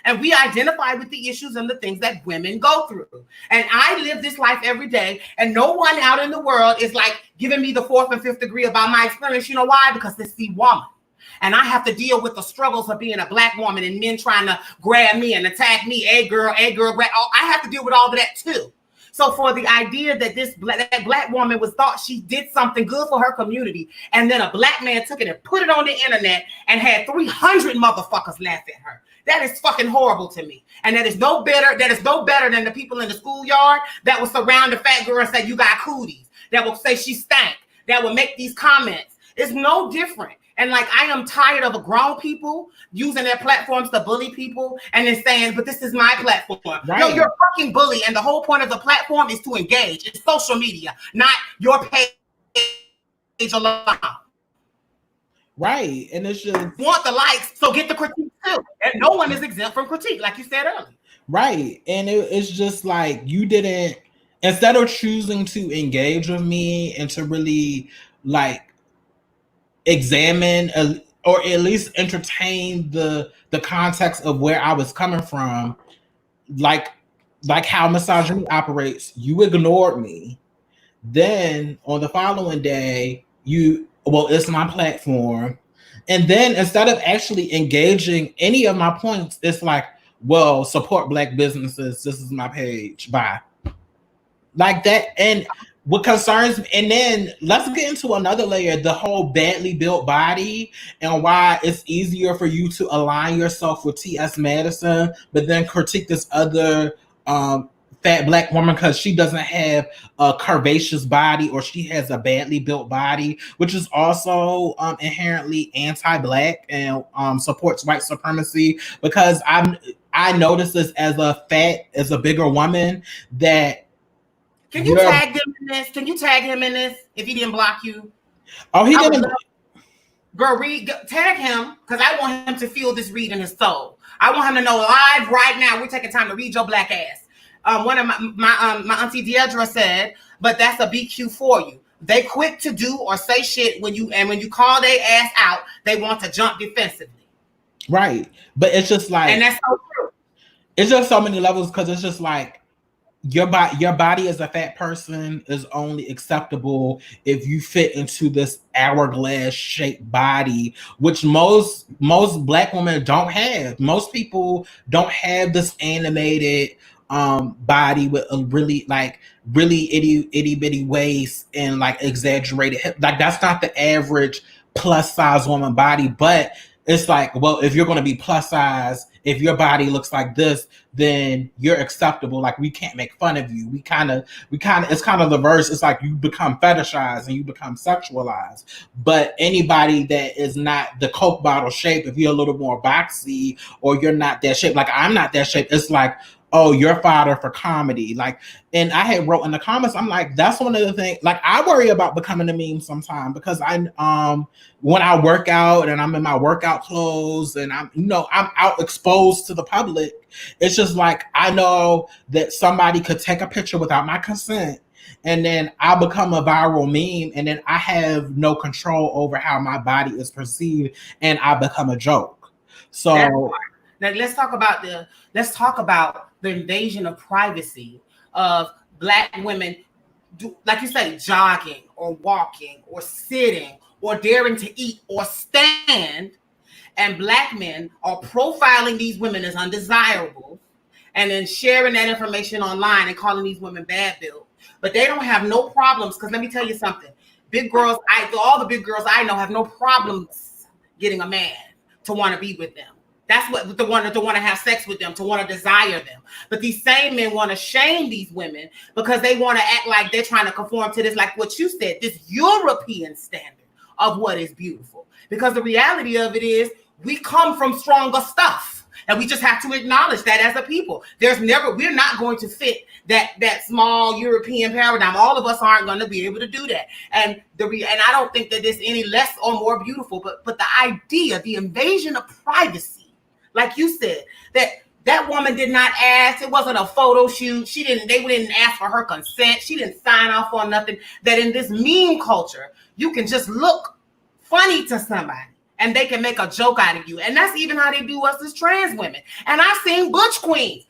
And we identify with the issues and the things that women go through. And I live this life every day, and no one out in the world is like giving me the 4th and 5th degree about my experience. You know why? Because it's the woman. And I have to deal with the struggles of being a black woman and men trying to grab me and attack me. Hey girl, grab. I have to deal with all of that too. So for the idea that that black woman thought she did something good for her community, and then a black man took it and put it on the internet and had 300 motherfuckers laugh at her. That is fucking horrible to me. And that is no better than the people in the schoolyard that will surround the fat girl and say, you got cooties, that will say she stank, that will make these comments. It's no different. And like, I am tired of grown people using their platforms to bully people and then saying, but this is my platform. Right. No, you're a fucking bully. And the whole point of the platform is to engage. It's social media, not your page alone. Right. And it's just want the likes, so get the critique too. And no one is exempt from critique, like you said earlier. Right. And it's just like, you didn't, instead of choosing to engage with me and to really like examine or at least entertain the context of where I was coming from, like how misogyny operates, you ignored me. Then on the following day, it's my platform. And then instead of actually engaging any of my points, it's like, well, support black businesses. This is my page. Bye. Like that. And what concerns me, and then let's get into another layer, the whole badly built body and why it's easier for you to align yourself with T.S. Madison, but then critique this other fat black woman because she doesn't have a curvaceous body or she has a badly built body, which is also inherently anti-black and supports white supremacy. Because I notice this as a bigger woman that. Can you tag them in this? Can you tag him in this if he didn't block you? Oh, he didn't. Girl, tag him because I want him to feel this read in his soul. I want him to know live right now. We're taking time to read your black ass. One of my auntie Deidre said, but that's a BQ for you. They quick to do or say shit when you call their ass out, they want to jump defensively. Right. But it's just like, and that's so true. It's just so many levels because it's just like your body as a fat person is only acceptable if you fit into this hourglass shaped body, which most black women don't have. Most people don't have this animated body with a really itty bitty waist and like exaggerated hip. Like that's not the average plus size woman body, but it's like, well, if you're going to be plus size, if your body looks like this, then you're acceptable. Like we can't make fun of you. We kind of, it's kind of the verse. It's like you become fetishized and you become sexualized. But anybody that is not the Coke bottle shape, if you're a little more boxy or you're not that shape, like I'm not that shape, it's like, oh, you're fodder for comedy. Like, and I had wrote in the comments, I'm like, that's one of the things, like I worry about becoming a meme sometime because when I work out and I'm in my workout clothes and I'm out exposed to the public, it's just like, I know that somebody could take a picture without my consent and then I become a viral meme and then I have no control over how my body is perceived and I become a joke. So now let's talk about the invasion of privacy of black women, like you say, jogging or walking or sitting or daring to eat or stand, and black men are profiling these women as undesirable and then sharing that information online and calling these women bad built. But they don't have no problems, because let me tell you something. All the big girls I know have no problems getting a man to want to be with them. That's what to want to have sex with them, to want to desire them. But these same men want to shame these women because they want to act like they're trying to conform to this, like what you said, this European standard of what is beautiful. Because the reality of it is we come from stronger stuff. And we just have to acknowledge that as a people. We're not going to fit that small European paradigm. All of us aren't going to be able to do that. And I don't think that it's any less or more beautiful, but the idea, the invasion of privacy, like you said, that woman did not ask. It wasn't a photo shoot. They didn't ask for her consent. She didn't sign off on nothing. That in this meme culture, you can just look funny to somebody and they can make a joke out of you. And that's even how they do us as trans women. And I've seen butch queens,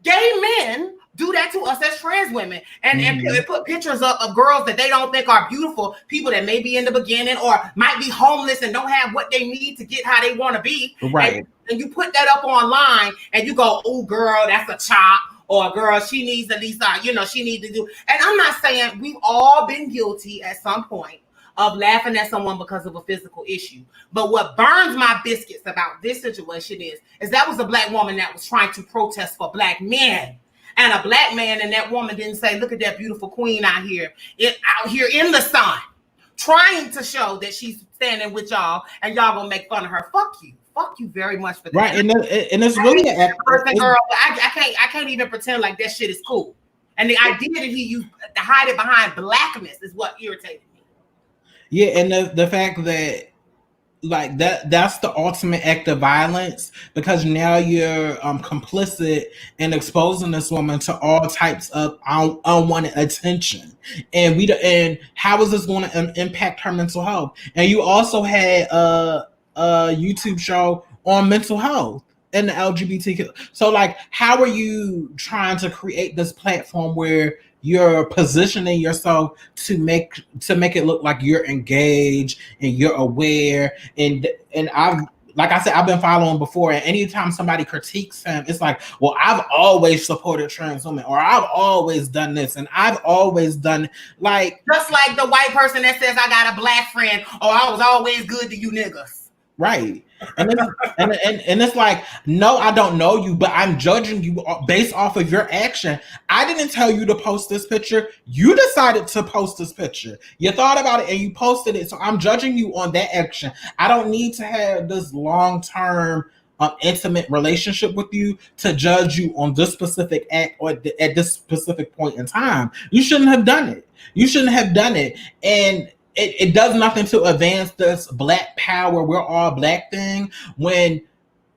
gay men, do that to us as trans women and put pictures up of girls that they don't think are beautiful, people that may be in the beginning or might be homeless and don't have what they need to get how they want to be. Right. And you put that up online and you go, oh, girl, that's a chop. Or girl, she needs at least, she needs to do. And I'm not saying we've all been guilty at some point of laughing at someone because of a physical issue. But what burns my biscuits about this situation is that was a Black woman that was trying to protest for Black men. And a Black man and that woman didn't say, look at that beautiful queen out here in the sun, trying to show that she's standing with y'all and y'all gonna make fun of her. Fuck you very much for that. Right, and it's really a person, girl. I can't even pretend like that shit is cool. And the idea that he used to hide it behind blackness is what irritated me. Yeah, and the fact that like that's the ultimate act of violence, because now you're complicit in exposing this woman to all types of unwanted attention, and how is this going to impact her mental health? And you also had a YouTube show on mental health and the LGBTQ. So like, how are you trying to create this platform where you're positioning yourself to make it look like you're engaged and you're aware? And I've, like I said, I've been following before, and anytime somebody critiques him, it's like, well, I've always supported trans women, or I've always done this, and I've always done, like, just like the white person that says I got a Black friend, or I was always good to you niggas. Right. And it's like, no, I don't know you, but I'm judging you based off of your action. I didn't tell you to post this picture. You decided to post this picture. You thought about it and you posted it. So I'm judging you on that action. I don't need to have this long-term intimate relationship with you to judge you on this specific act or at this specific point in time. You shouldn't have done it. And it does nothing to advance this Black power, we're all Black thing, when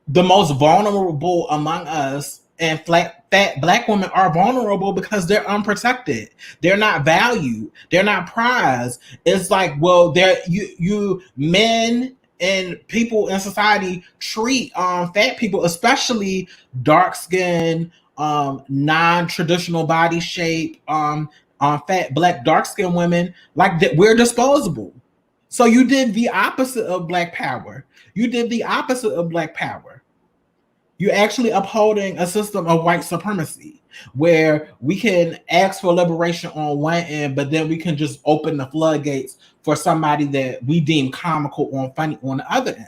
the most vulnerable among us and fat Black women are vulnerable because they're unprotected. They're not valued. They're not prized. It's like, well, you men and people in society treat fat people, especially dark-skinned, non-traditional body shape, fat Black dark-skinned women, like that, we're disposable. So you did the opposite of Black power. You're actually upholding a system of white supremacy where we can ask for liberation on one end, but then we can just open the floodgates for somebody that we deem comical or funny on the other end.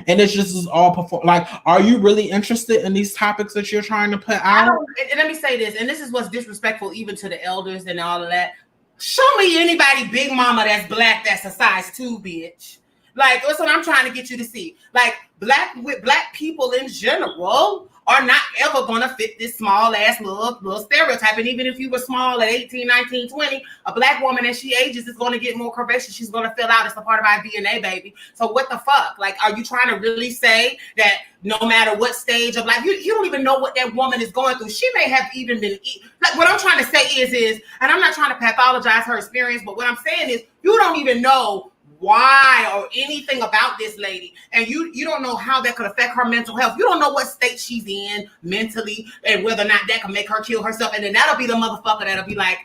And it's just all like, are you really interested in these topics that you're trying to put out? And let me say this, and this is what's disrespectful even to the elders and all of that. Show me anybody big mama that's Black that's a size 2, bitch. Like, that's what I'm trying to get you to see. Like, Black people in general are not ever going to fit this small ass little stereotype. And even if you were small at 18, 19, 20, a Black woman as she ages is going to get more curvaceous. She's going to fill out. It's a part of our DNA, baby. So what the fuck? Like, are you trying to really say that no matter what stage of life, you don't even know what that woman is going through? She may have even been, like, what I'm trying to say is, and I'm not trying to pathologize her experience, but what I'm saying is, you don't even know why or anything about this lady, and you don't know how that could affect her mental health. You don't know what state she's in mentally and whether or not that can make her kill herself. And then that'll be the motherfucker that'll be like,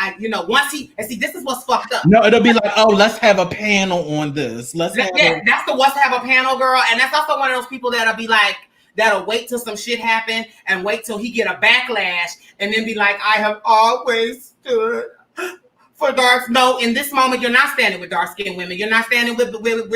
this is what's fucked up. No, it'll be like, oh, let's have a panel on this. That's the let's have a panel, girl. And that's also one of those people that'll be like, that'll wait till some shit happen and wait till he get a backlash and then be like, I have always stood for dark. No, in this moment, you're not standing with dark-skinned women. You're not standing with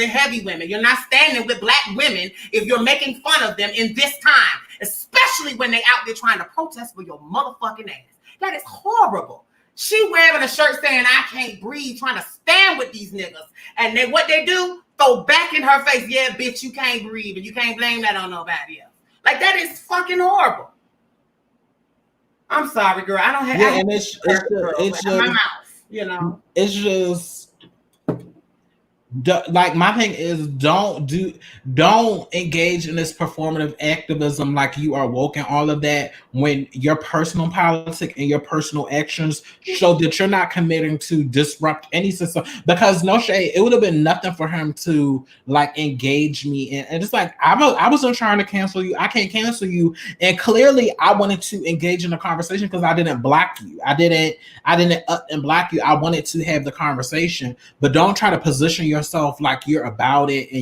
heavy women. You're not standing with Black women if you're making fun of them in this time, especially when they out there trying to protest for your motherfucking ass. That is horrible. She wearing a shirt saying, I can't breathe, trying to stand with these niggas. And then what they do, throw back in her face, yeah, bitch, you can't breathe, and you can't blame that on nobody else. Like, that is fucking horrible. I'm sorry, girl. I don't have. Yeah, and it's just my mouth. You know, it's just like my thing is don't engage in this performative activism like you are woke and all of that when your personal politics and your personal actions show that you're not committing to disrupt any system. Because no shade, it would have been nothing for him to like engage me in, and it's like I wasn't trying to cancel you. I can't cancel you, and clearly I wanted to engage in the conversation because I didn't block you. I didn't up and block you. I wanted to have the conversation, but don't try to position yourself like you're about it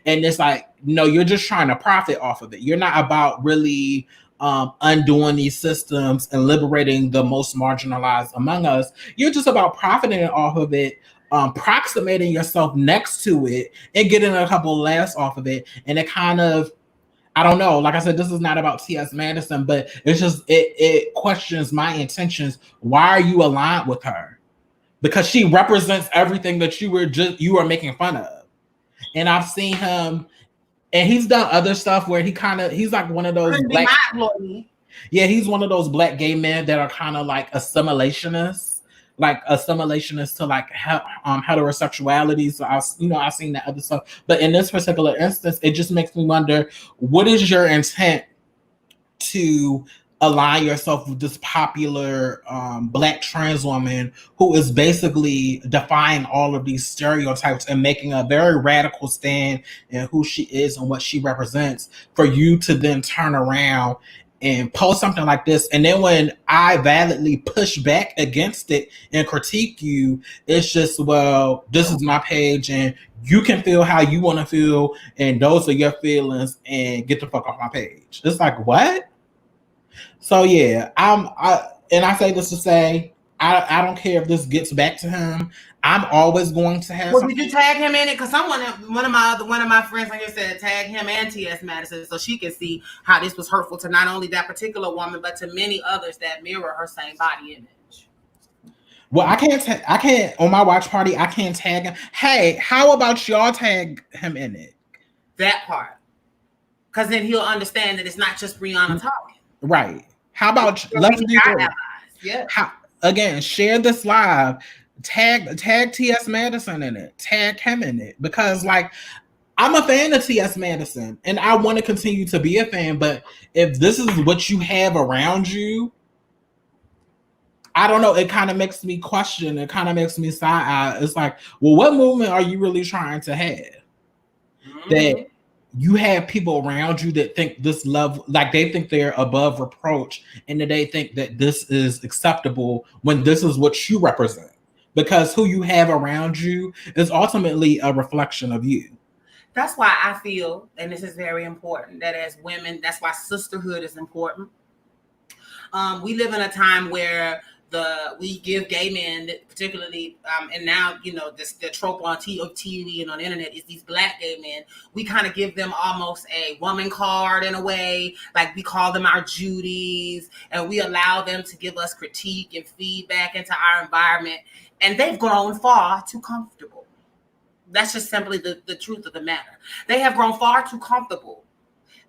and it's like, no, you're just trying to profit off of it. You're not about really undoing these systems and liberating the most marginalized among us. You're just about profiting off of it, approximating yourself next to it and getting a couple laughs off of it. And it kind of, I don't know. Like I said, this is not about T.S. Madison, but it's just it questions my intentions. Why are you aligned with her? Because she represents everything that you were making fun of. And I've seen him, and he's done other stuff where he's like one of those black. Yeah, he's one of those black gay men that are kind of like assimilationists. Like assimilationist to like heterosexuality. So I've seen that other stuff, but in this particular instance, it just makes me wonder: what is your intent to align yourself with this popular black trans woman who is basically defying all of these stereotypes and making a very radical stand in who she is and what she represents, for you to then turn around and post something like this, and then when I validly push back against it and critique you, it's just, well, this is my page and you can feel how you want to feel and those are your feelings and get the fuck off my page. It's like, what? So yeah, I say this to say, I don't care if this gets back to him. I'm always going to have. Well, did you tag him in it? Because one of my friends on here said tag him and T.S. Madison so she can see how this was hurtful to not only that particular woman but to many others that mirror her same body image. Well, I can't on my watch party. I can't tag him. Hey, how about y'all tag him in it? That part, because then he'll understand that it's not just Brianna talking. Right. How about let's do that? Yeah. Again, share this live. Tag T.S. Madison in it. Tag him in it. Because like I'm a fan of T.S. Madison and I want to continue to be a fan, but if this is what you have around you, I don't know, it kind of makes me question, it kind of makes me side-eye. It's like, well, what movement are you really trying to have? Mm-hmm. That you have people around you that think this love, like they think they're above reproach and that they think that this is acceptable when this is what you represent. Because who you have around you is ultimately a reflection of you. That's why I feel, and this is very important, that as women, that's why sisterhood is important. We live in a time where we give gay men, particularly, and now, the trope on TV and on the internet is these black gay men. We kind of give them almost a woman card in a way, like we call them our Judys, and we allow them to give us critique and feedback into our environment. And they've grown far too comfortable. That's just simply the truth of the matter. They have grown far too comfortable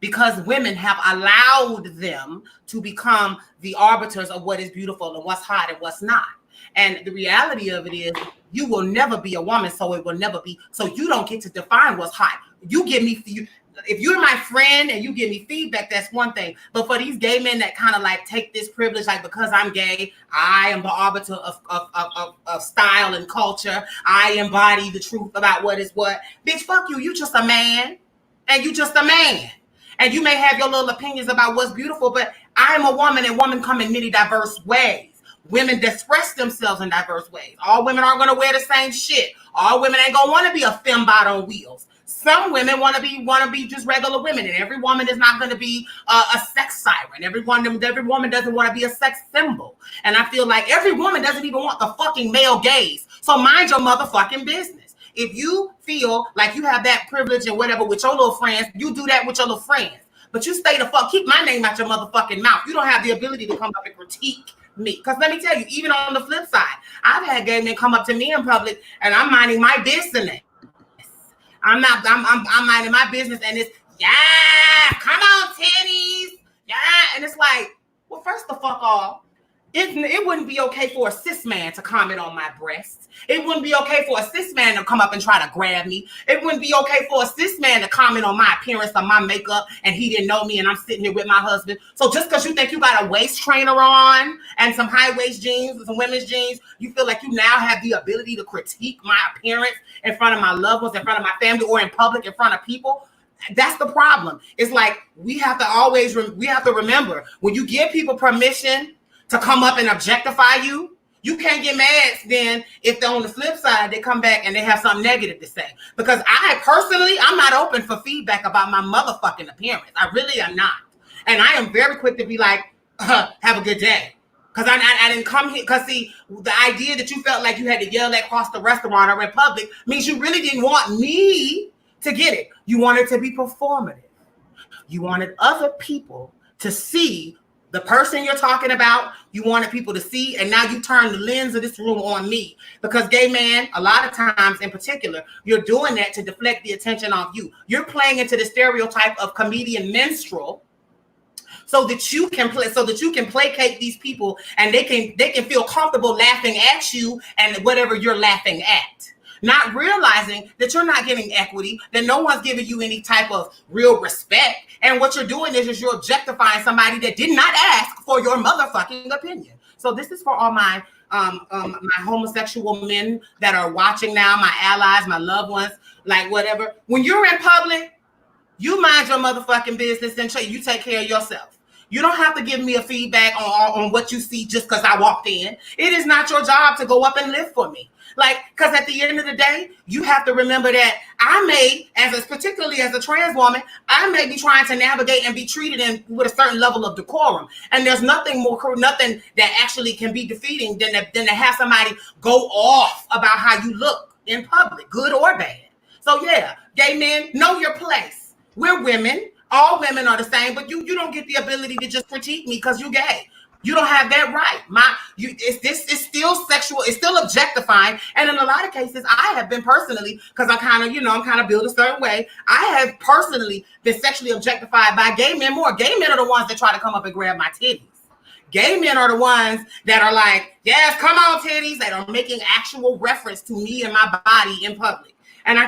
because women have allowed them to become the arbiters of what is beautiful and what's hot and what's not. And the reality of it is you will never be a woman, so it will never be. So you don't get to define what's hot. If you're my friend and you give me feedback, that's one thing. But for these gay men that kind of like take this privilege, like because I'm gay, I am the arbiter of style and culture. I embody the truth about what is what. Bitch, fuck you. You just a man and you just a man. And you may have your little opinions about what's beautiful, but I am a woman and women come in many diverse ways. Women express themselves in diverse ways. All women aren't going to wear the same shit. All women ain't going to want to be a fembot on wheels. Some women want to be just regular women, and every woman is not going to be a sex siren. Every woman doesn't want to be a sex symbol, and I feel like every woman doesn't even want the fucking male gaze. So mind your motherfucking business. If you feel like you have that privilege and whatever with your little friends, you do that with your little friends. But you stay the fuck, keep my name out your motherfucking mouth. You don't have the ability to come up and critique me. Because let me tell you, even on the flip side, I've had gay men come up to me in public and I'm minding my business. I'm minding my business and it's, yeah, come on, titties. Yeah. And it's like, well, first the fuck off, it wouldn't be okay for a cis man to comment on my breasts. It wouldn't be okay for a cis man to come up and try to grab me. It wouldn't be okay for a cis man to comment on my appearance or my makeup and he didn't know me and I'm sitting here with my husband. So just because you think you got a waist trainer on and some high waist jeans, some women's jeans, you feel like you now have the ability to critique my appearance in front of my loved ones, in front of my family, or in public in front of people. That's the problem. It's like we have to remember, when you give people permission to come up and objectify you, you can't get mad then if they're on the flip side, they come back and they have something negative to say. Because I'm not open for feedback about my motherfucking appearance. I really am not. And I am very quick to be like, have a good day. Because I didn't come here. Because see, the idea that you felt like you had to yell across the restaurant or in public means you really didn't want me to get it. You wanted to be performative. You wanted other people to see the person you're talking about. You wanted people to see, and now you turn the lens of this room on me. Because gay man, a lot of times in particular, you're doing that to deflect the attention off you. You're playing into the stereotype of comedian minstrel so that you can placate these people and they can feel comfortable laughing at you and whatever you're laughing at. Not realizing that you're not getting equity, that no one's giving you any type of real respect. And what you're doing is you're objectifying somebody that did not ask for your motherfucking opinion. So this is for all my homosexual men that are watching now, my allies, my loved ones, like whatever. When you're in public, you mind your motherfucking business and you take care of yourself. You don't have to give me a feedback on what you see just because I walked in. It is not your job to go up and live for me. Like, because at the end of the day, you have to remember that particularly as a trans woman, I may be trying to navigate and be treated with a certain level of decorum. And there's nothing that actually can be defeating than to have somebody go off about how you look in public, good or bad. So yeah, gay men, know your place. We're women. All women are the same, but you don't get the ability to just critique me because you're gay. You don't have that right. It's still sexual. It's still objectifying. And in a lot of cases, I have been personally, because I'm kind of built a certain way. I have personally been sexually objectified by gay men more. Gay men are the ones that try to come up and grab my titties. Gay men are the ones that are like, yes, come on, titties. That are making actual reference to me and my body in public. And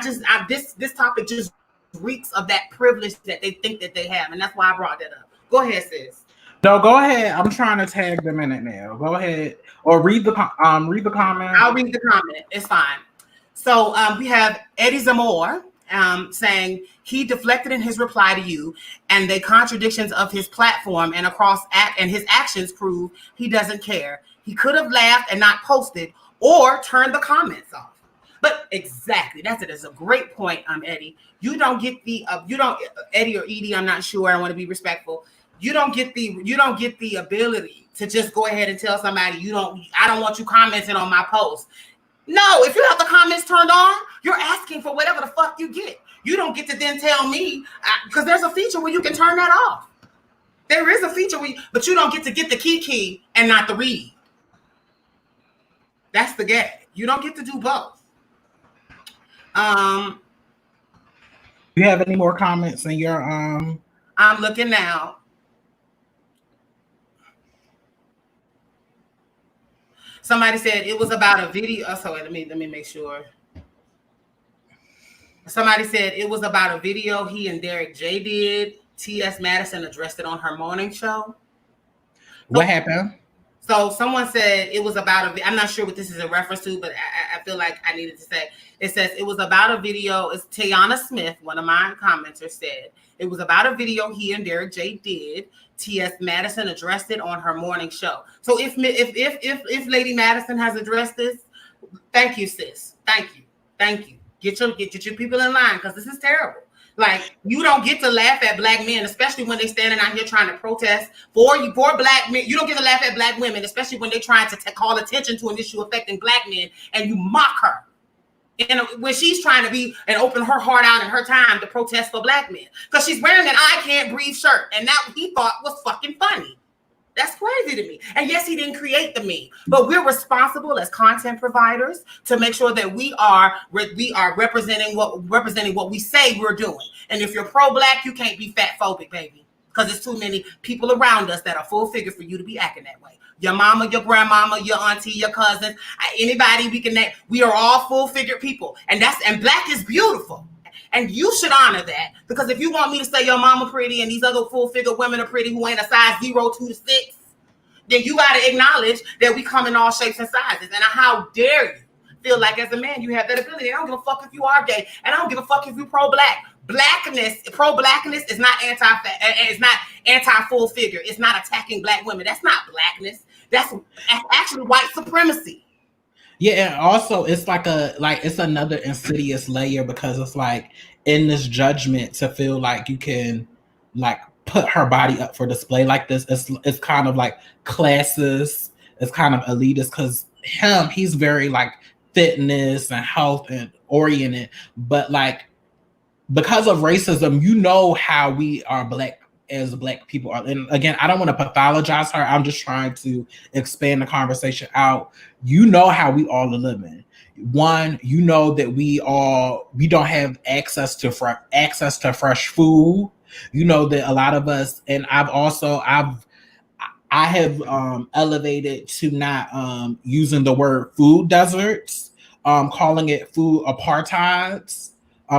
this topic just reeks of that privilege that they think that they have. And that's why I brought that up. Go ahead, sis. No, go ahead. I'm trying to tag them in it now. Go ahead, or read the comment. I'll read the comment. It's fine. So we have Eddie Zamore saying he deflected in his reply to you, and the contradictions of his platform and his actions prove he doesn't care. He could have laughed and not posted, or turned the comments off. But exactly, that's it. It's a great point, Eddie. You don't get Eddie or Edie. I'm not sure. I want to be respectful. You don't get the ability to just go ahead and tell somebody I don't want you commenting on my post. No, if you have the comments turned on, you're asking for whatever the fuck you get. You don't get to then tell me, because there's a feature where you can turn that off. There is a feature but you don't get to get the key and not the read. That's the gag. You don't get to do both. Do you have any more comments in your I'm looking now. Somebody said it was about a video. Oh, sorry, let me make sure. Somebody said it was about a video he and Derek J did. T.S. Madison addressed it on her morning show. What happened? So someone said it was about I'm not sure what this is a reference to, but I feel like I needed to say. It says it was about a video. It's Tayana Smith, one of my commenters, said it was about a video he and Derek J did. T.S. Madison addressed it on her morning show. So if Lady Madison has addressed this, thank you, sis. Thank you. Get your people in line, because this is terrible. Like, you don't get to laugh at black men, especially when they're standing out here trying to protest for black men. You don't get to laugh at black women, especially when they're trying to call attention to an issue affecting black men, and you mock her. And when she's trying to be and open her heart out and her time to protest for black men, because she's wearing an "I Can't Breathe" shirt, and that he thought was fucking funny. That's crazy to me. And yes, he didn't create the meme, but we're responsible as content providers to make sure that we are representing what we say we're doing. And if you're pro-black, you can't be fat phobic, baby, because there's too many people around us that are full figure for you to be acting that way. Your mama, your grandmama, your auntie, your cousins, anybody we are all full figure people, and black is beautiful. And you should honor that, because if you want me to say your mama pretty and these other full-figure women are pretty who ain't a size 0 to 6, then you got to acknowledge that we come in all shapes and sizes. And how dare you feel like as a man you have that ability? I don't give a fuck if you are gay, and I don't give a fuck if you pro-black. Pro-blackness is not anti-full figure. It's not attacking black women. That's not blackness. That's actually white supremacy. Yeah, and also it's it's another insidious layer, because it's like in this judgment to feel like you can like put her body up for display like this. It's kind of like classist. It's kind of elitist, because he's very like fitness and health and oriented, but like because of racism, you know how we are as black people are. And again, I don't want to pathologize her. I'm just trying to expand the conversation out. You know how we all are living. One, you know that we don't have access to fresh food. You know that a lot of us, and I have elevated to not using the word food deserts, calling it food apartheids.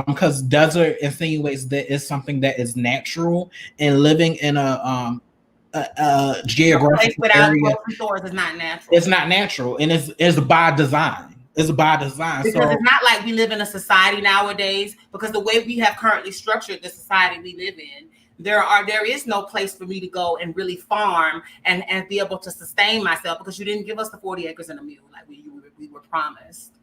Because desert insinuates that it's something that is natural, and living in a geographic area grocery stores is not natural. It's not natural, and it's by design. It's by design. Because it's not like we live in a society nowadays, because the way we have currently structured the society we live in, there is no place for me to go and really farm and be able to sustain myself, because you didn't give us the 40 acres and a mule like we were promised.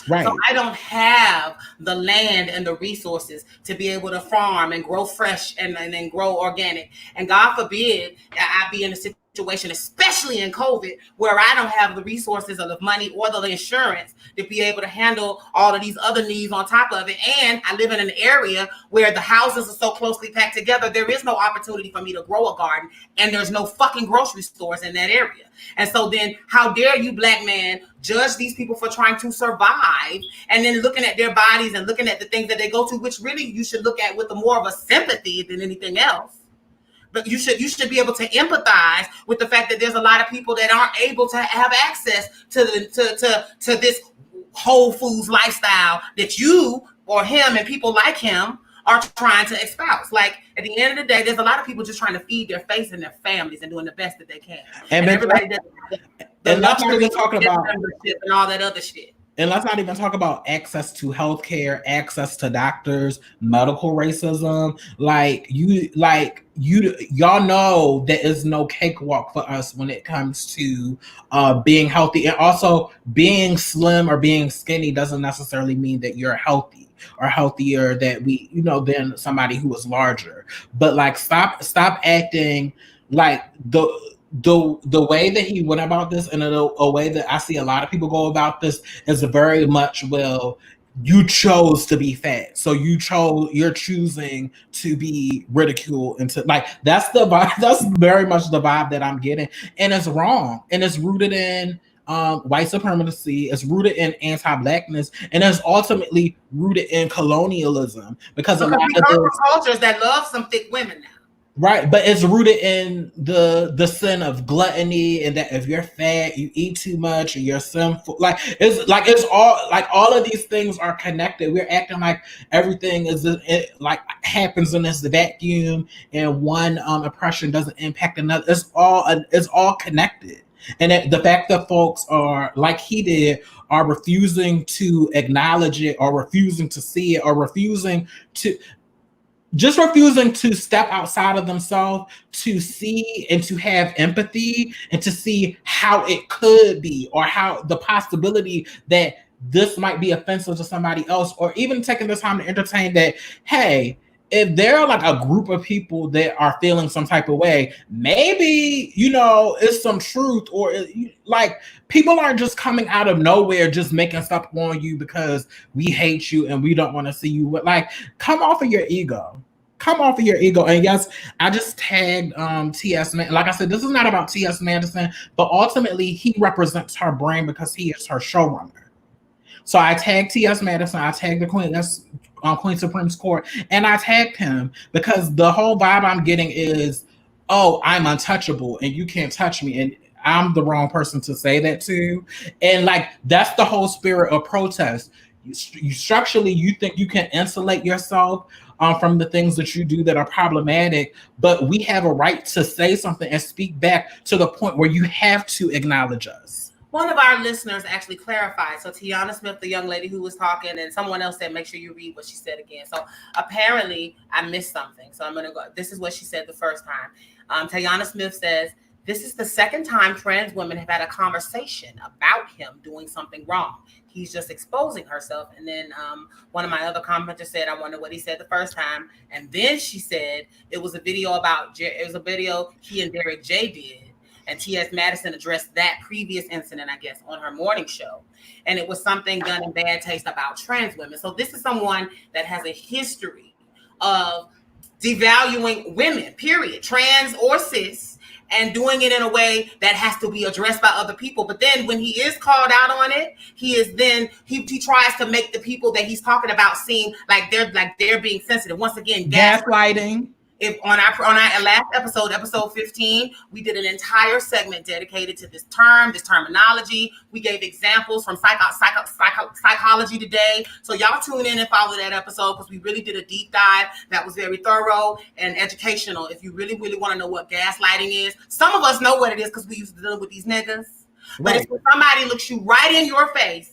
Right. So I don't have the land and the resources to be able to farm and grow fresh and then grow organic. And God forbid I be in a situation, especially in COVID, where I don't have the resources or the money or the insurance to be able to handle all of these other needs on top of it. And I live in an area where the houses are so closely packed together, there is no opportunity for me to grow a garden, and there's no fucking grocery stores in that area. And so then how dare you, black man, judge these people for trying to survive, and then looking at their bodies and looking at the things that they go to, which really you should look at with more of a sympathy than anything else. But you should be able to empathize with the fact that there's a lot of people that aren't able to have access to this Whole Foods lifestyle that you or him and people like him are trying to espouse. Like, at the end of the day, there's a lot of people just trying to feed their face and their families and doing the best that they can. And everybody does. And let's not even talk about membership and all that other shit. And let's not even talk about access to healthcare, access to doctors, medical racism. Y'all know there is no cakewalk for us when it comes to being healthy. And also, being slim or being skinny doesn't necessarily mean that you're healthy or healthier than somebody who is larger. But like, stop acting like the way that he went about this, and a way that I see a lot of people go about this, is very much, well, you chose to be fat, so you're choosing to be ridiculed, and to like, that's the vibe. That's very much the vibe that I'm getting, and it's wrong, and it's rooted in white supremacy. It's rooted in anti-blackness, and it's ultimately rooted in colonialism, because a lot of the cultures that love some thick women now. Right, but it's rooted in the sin of gluttony, and that if you're fat, you eat too much, or you're sinful. It's all of these things are connected. We're acting like everything happens in this vacuum, and one oppression doesn't impact another. It's all connected. And the fact that folks are, like he did, are refusing to acknowledge it, or refusing to see it, or refusing to step outside of themselves to see and to have empathy, and to see how it could be, or how the possibility that this might be offensive to somebody else, or even taking the time to entertain that, hey, if there are like a group of people that are feeling some type of way, maybe, it's some truth, or like, people aren't just coming out of nowhere just making stuff on you because we hate you and we don't want to see you. Like, come off of your ego. come off of your ego. And yes, I just tagged T.S. Like I said, this is not about T.S. Madison, but ultimately he represents her brand because he is her showrunner. So I tagged T.S. Madison, I tagged the Queen, that's Queen Supreme's Court, and I tagged him because the whole vibe I'm getting is, oh, I'm untouchable and you can't touch me. And I'm the wrong person to say that to. And like, that's the whole spirit of protest. You structurally, you think you can insulate yourself from the things that you do that are problematic, but we have a right to say something and speak back to the point where you have to acknowledge us. One of our listeners actually clarified. So Tiana Smith, the young lady who was talking, and someone else said, make sure you read what she said again. So apparently I missed something. So I'm going to go. This is what she said the first time. Tiana Smith says, this is the second time trans women have had a conversation about him doing something wrong. He's just exposing herself. And then one of my other commenters said, I wonder what he said the first time. And then she said it was a video he and Derek J did. And T.S. Madison addressed that previous incident, I guess, on her morning show. And it was something done in bad taste about trans women. So this is someone that has a history of devaluing women, period, trans or cis, and doing it in a way that has to be addressed by other people. But then when he is called out on it, he tries to make the people that he's talking about seem like they're being sensitive. Once again, gaslighting. If on our last episode 15, we did an entire segment dedicated to this terminology. We gave examples from Psychology Today. So y'all tune in and follow that episode because we really did a deep dive that was very thorough and educational. If you really, really want to know what gaslighting is, some of us know what it is because we used to deal with these niggas. But it's when somebody looks you right in your face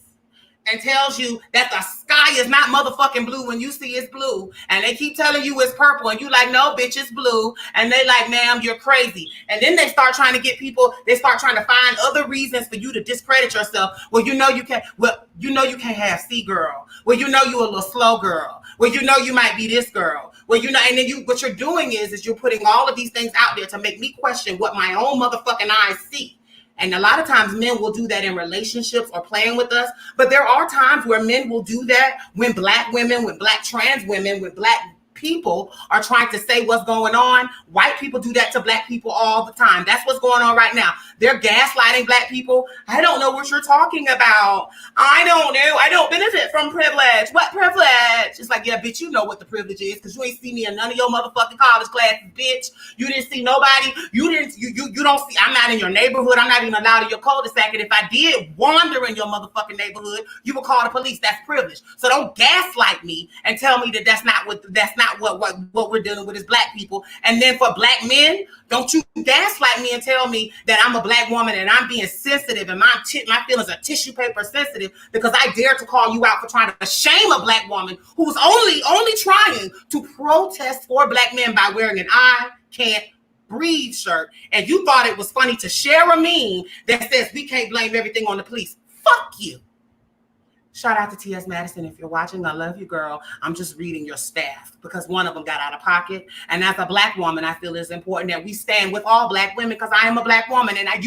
and tells you that the sky is not motherfucking blue when you see it's blue, and they keep telling you it's purple, and you like, no, bitch, it's blue, and they like, ma'am, you're crazy. And then they start trying to get people, they start trying to find other reasons for you to discredit yourself. Well, you can't have C girl. Well, you a little slow girl. Well, you might be this girl. Well, and then what you're doing is you're putting all of these things out there to make me question what my own motherfucking eyes see. And a lot of times men will do that in relationships or playing with us. But there are times where men will do that when black women, when black trans women, when black people are trying to say what's going on. White people do that to black people all the time. That's what's going on right now. They're gaslighting black people. I don't know what you're talking about. I don't know. I don't benefit from privilege. What privilege? It's like, yeah, bitch, you know what the privilege is because you ain't see me in none of your motherfucking college classes, bitch. You didn't see nobody. You don't see. I'm not in your neighborhood. I'm not even allowed in your cul-de-sac. And if I did wander in your motherfucking neighborhood, you would call the police. That's privilege. So don't gaslight me and tell me that that's not what we're dealing with as black people. And then for black men, don't you gaslight me and tell me that I'm a black woman and I'm being sensitive and my feelings are tissue paper sensitive because I dare to call you out for trying to shame a black woman who's only trying to protest for black men by wearing an I can't breathe shirt. And you thought it was funny to share a meme that says we can't blame everything on the police. Fuck you. Shout out to T.S. Madison. If you're watching, I love you, girl. I'm just reading your staff because one of them got out of pocket. And as a black woman, I feel it's important that we stand with all black women because I am a black woman and I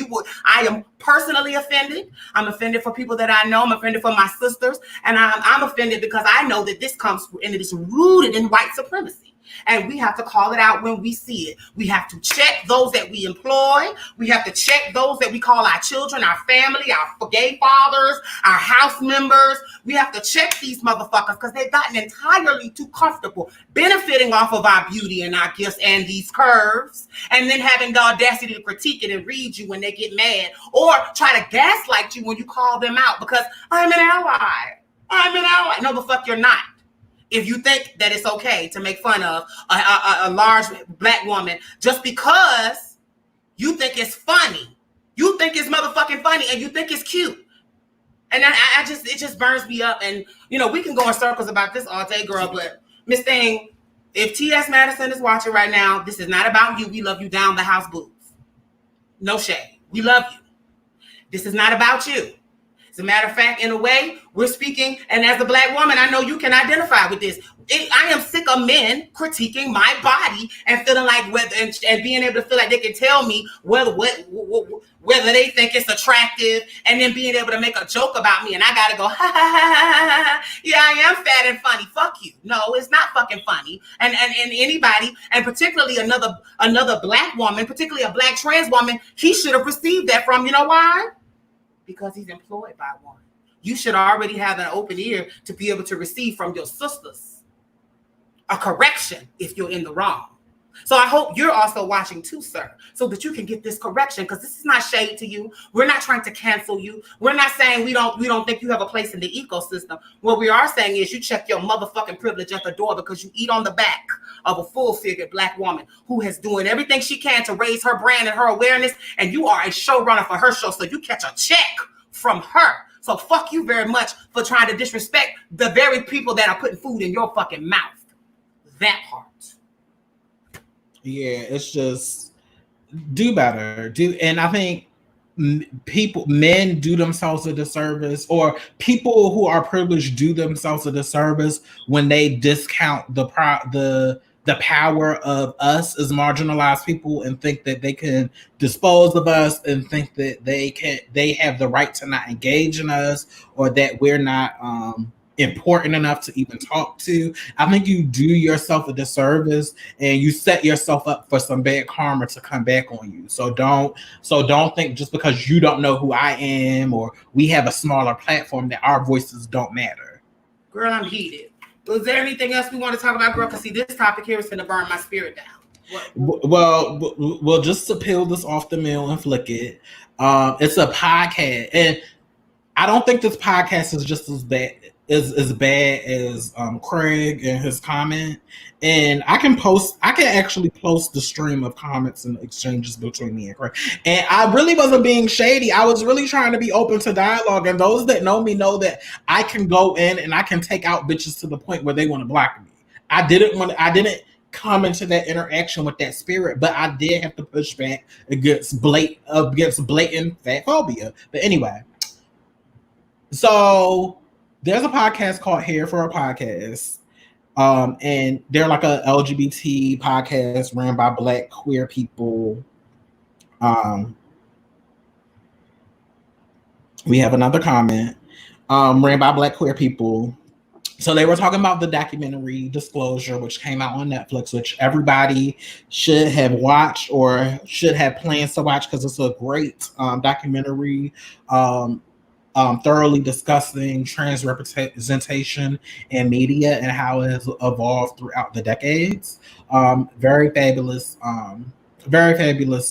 am personally offended. I'm offended for people that I know. I'm offended for my sisters. And I'm offended because I know that this comes and it is rooted in white supremacy. And we have to call it out when we see it. We have to check those that we employ. We have to check those that we call our children, our family, our gay fathers, our house members. We have to check these motherfuckers because they've gotten entirely too comfortable benefiting off of our beauty and our gifts and these curves, and then having the audacity to critique it and read you when they get mad or try to gaslight you when you call them out because I'm an ally. I'm an ally. No, the fuck you're not. If you think that it's okay to make fun of a large black woman just because you think it's funny, you think it's motherfucking funny, and you think it's cute, and it just burns me up. And we can go in circles about this all day, girl. But Miss Thing, if T.S. Madison is watching right now, this is not about you. We love you down the house, boobs. No shade. We love you. This is not about you. As a matter of fact, in a way, we're speaking, and as a black woman, I know you can identify with this. I am sick of men critiquing my body and feeling like and being able to feel like they can tell me whether they think it's attractive, and then being able to make a joke about me, and I gotta go ha ha ha ha ha. Yeah, I am fat and funny. Fuck you. No, it's not fucking funny. And anybody, and particularly another black woman, particularly a black trans woman, he should have received that from. You know why? Because he's employed by one. You should already have an open ear to be able to receive from your sisters a correction if you're in the wrong. So I hope you're also watching too, sir, so that you can get this correction, because this is not shade to you. We're not trying to cancel you. We're not saying we don't think you have a place in the ecosystem. What we are saying is you check your motherfucking privilege at the door, because you eat on the back of a full-figured black woman who is doing everything she can to raise her brand and her awareness, and you are a showrunner for her show, so you catch a check from her. So fuck you very much for trying to disrespect the very people that are putting food in your fucking mouth. That part. Yeah, it's just do better. And I think men do themselves a disservice, or people who are privileged do themselves a disservice when they discount the power of us as marginalized people and think that they can dispose of us and think that they have the right to not engage in us, or that we're not important enough to even talk to. I think you do yourself a disservice, and you set yourself up for some bad karma to come back on you. So don't think just because you don't know who I am or we have a smaller platform that our voices don't matter. Girl, I'm heated. Was there anything else we want to talk about, girl? Because see, this topic here is going to burn my spirit down. Well, just to peel this off the mill and flick it, it's a podcast, and I don't think this podcast is just as bad as Craig and his comment. And I can actually post the stream of comments and exchanges between me and Craig. And I really wasn't being shady. I was really trying to be open to dialogue. And those that know me know that I can go in and I can take out bitches to the point where they want to block me. I didn't come into that interaction with that spirit, but I did have to push back against blatant fat phobia. But anyway, so there's a podcast called Here for a Podcast. And they're like a LGBT podcast ran by Black queer people. We have another comment. Ran by Black queer people. So they were talking about the documentary Disclosure, which came out on Netflix, which everybody should have watched or should have plans to watch, because it's a great documentary. Thoroughly discussing trans representation in media and how it has evolved throughout the decades. Very fabulous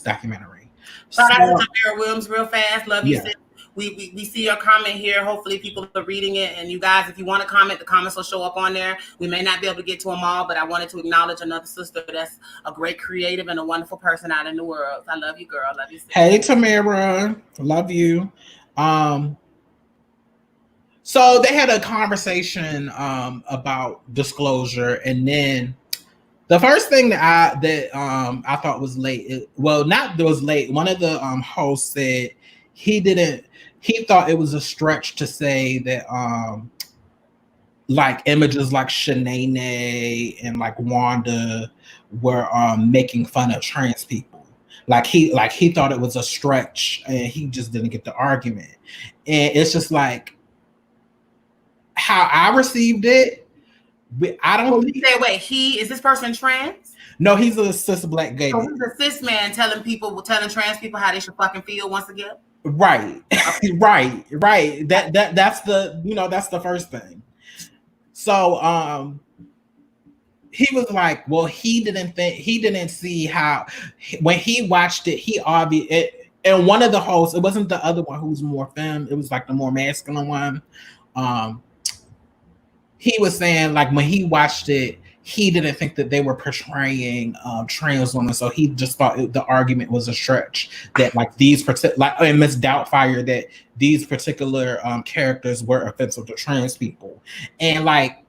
documentary. Shout out to Tamara Williams real fast. Love you, yeah. sis. We see your comment here. Hopefully people are reading it. And you guys, if you want to comment, the comments will show up on there. We may not be able to get to them all, but I wanted to acknowledge another sister that's a great creative and a wonderful person out in the world. I love you, girl. Love you, sis. Hey, Tamara. Love you. So they had a conversation about Disclosure, and then the first thing that I thought was late. One of the hosts said he thought it was a stretch to say that like images like Shanae and like Wanda were making fun of trans people. Like he thought it was a stretch, and he just didn't get the argument. And it's just like, how I received it, I don't. Wait, is this person trans? No, he's a cis Black gay. So he's a cis man telling trans people how they should fucking feel once again. Right, right. That's the first thing. So he was like, well, he didn't see how when he watched it, and one of the hosts, it wasn't the other one who was more femme, it was like the more masculine one. He was saying, like, when he watched it, he didn't think that they were portraying trans women, so he just thought the argument was a stretch. That like and Miss Doubtfire, that these particular characters were offensive to trans people, and like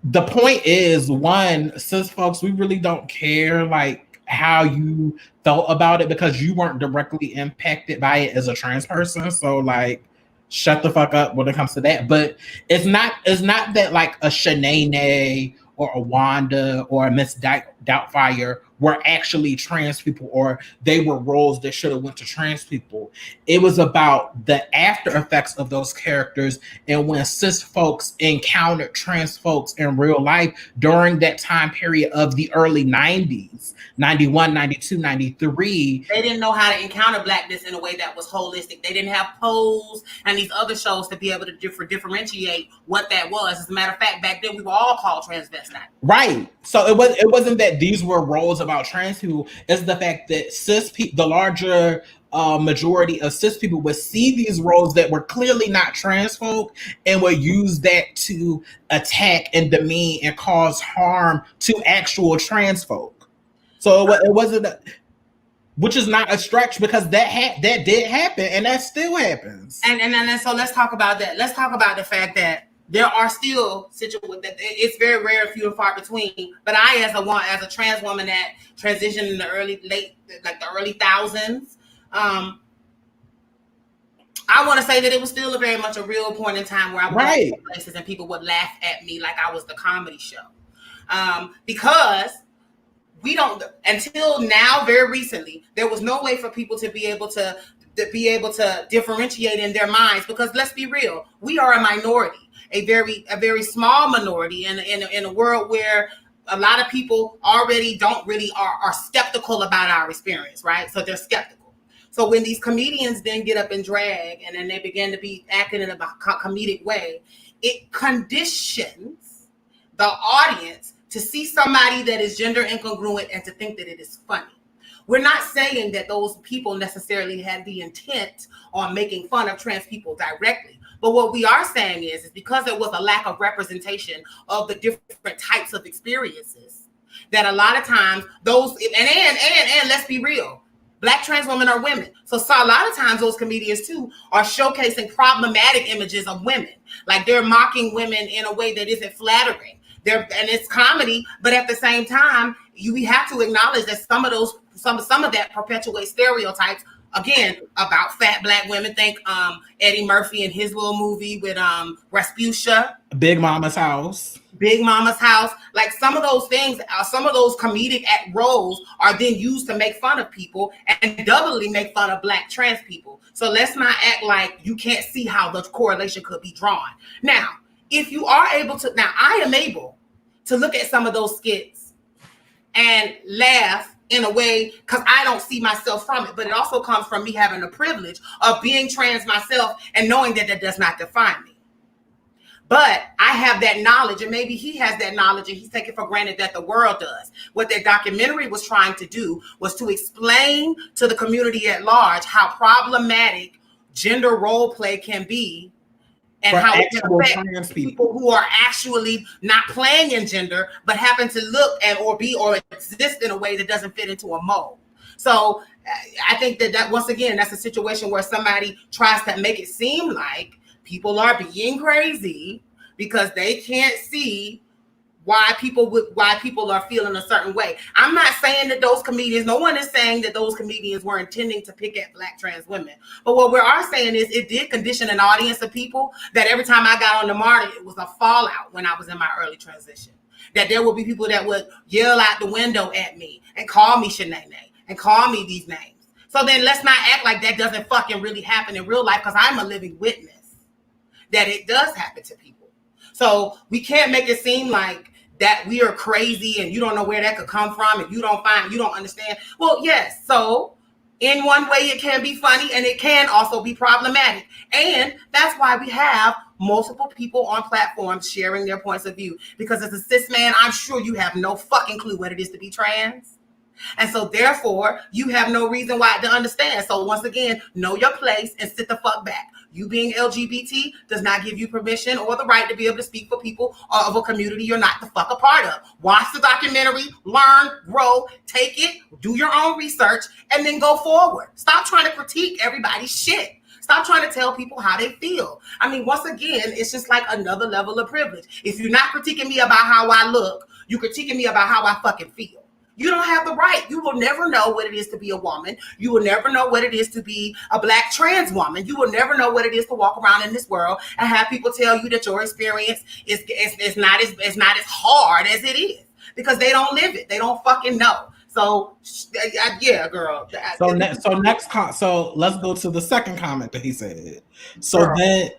the point is, one, cis folks, we really don't care like how you felt about it, because you weren't directly impacted by it as a trans person. So like, shut the fuck up when it comes to that. But it's not that like a Shanae or a Wanda or a Miss Doubtfire were actually trans people, or they were roles that should have went to trans people. It was about the after effects of those characters, and when cis folks encountered trans folks in real life during that time period of the early 90s, 91, 92, 93. They didn't know how to encounter blackness in a way that was holistic. They didn't have Pose and these other shows to be able to differentiate what that was. As a matter of fact, back then we were all called transvestite. Right. So it wasn't that these were roles about trans people. It's the fact that cis people, the larger majority of cis people, would see these roles that were clearly not trans folk and would use that to attack and demean and cause harm to actual trans folk. So it wasn't, which is not a stretch, because that did happen, and that still happens. And so let's talk about that. Let's talk about the fact that there are still situations that it's very rare, few and far between. But I, as a trans woman that transitioned in the early thousands, I want to say that it was still very much a real point in time where I would go places and people would laugh at me like I was the comedy show, because we don't, until now, very recently, there was no way for people to be able to differentiate in their minds, because let's be real, we are a minority, a very small minority in a world where a lot of people already are skeptical about our experience, right? So they're skeptical. So when these comedians then get up and drag, and then they begin to be acting in a comedic way, it conditions the audience to see somebody that is gender incongruent and to think that it is funny. We're not saying that those people necessarily had the intent on making fun of trans people directly. But what we are saying is because there was a lack of representation of the different types of experiences, that a lot of times those, and let's be real, Black trans women are women. So a lot of times those comedians too are showcasing problematic images of women. Like they're mocking women in a way that isn't flattering. And it's comedy, but at the same time, we have to acknowledge that some of that perpetuates stereotypes, again, about fat Black women. Think Eddie Murphy and his little movie with Rasputia. Big Mama's House. Like some of those things, some of those comedic roles are then used to make fun of people and doubly make fun of Black trans people. So let's not act like you can't see how the correlation could be drawn. Now, if you are able to, I am able to look at some of those skits and laugh in a way because I don't see myself from it, but it also comes from me having the privilege of being trans myself and knowing that does not define me. But I have that knowledge, and maybe he has that knowledge, and he's taking for granted that the world does. What that documentary was trying to do was to explain to the community at large how problematic gender role play can be, and how it can affect people who are actually not playing in gender, but happen to look at or exist in a way that doesn't fit into a mold. So I think that once again, that's a situation where somebody tries to make it seem like people are being crazy because they can't see why people are feeling a certain way. I'm not saying that those comedians, no one is saying that those comedians were intending to pick at Black trans women. But what we are saying is it did condition an audience of people that every time I got on the market, it was a fallout when I was in my early transition. That there would be people that would yell out the window at me and call me Shanae and call me these names. So then let's not act like that doesn't fucking really happen in real life, because I'm a living witness that it does happen to people. So we can't make it seem like that we are crazy and you don't know where that could come from and you don't understand. Well, yes. So in one way it can be funny and it can also be problematic. And that's why we have multiple people on platforms sharing their points of view. Because as a cis man, I'm sure you have no fucking clue what it is to be trans. And so therefore, you have no reason why to understand. So once again, know your place and sit the fuck back. You being LGBT does not give you permission or the right to be able to speak for people of a community you're not the fuck a part of. Watch the documentary, learn, grow, take it, do your own research, and then go forward. Stop trying to critique everybody's shit. Stop trying to tell people how they feel. I mean, once again, it's just like another level of privilege. If you're not critiquing me about how I look, you're critiquing me about how I fucking feel. You don't have the right. You will never know what it is to be a woman. You will never know what it is to be a Black trans woman. You will never know what it is to walk around in this world and have people tell you that your experience is not as hard as it is, because they don't live it. They don't fucking know. So yeah, girl. So let's go to the second comment that he said. So Girl. then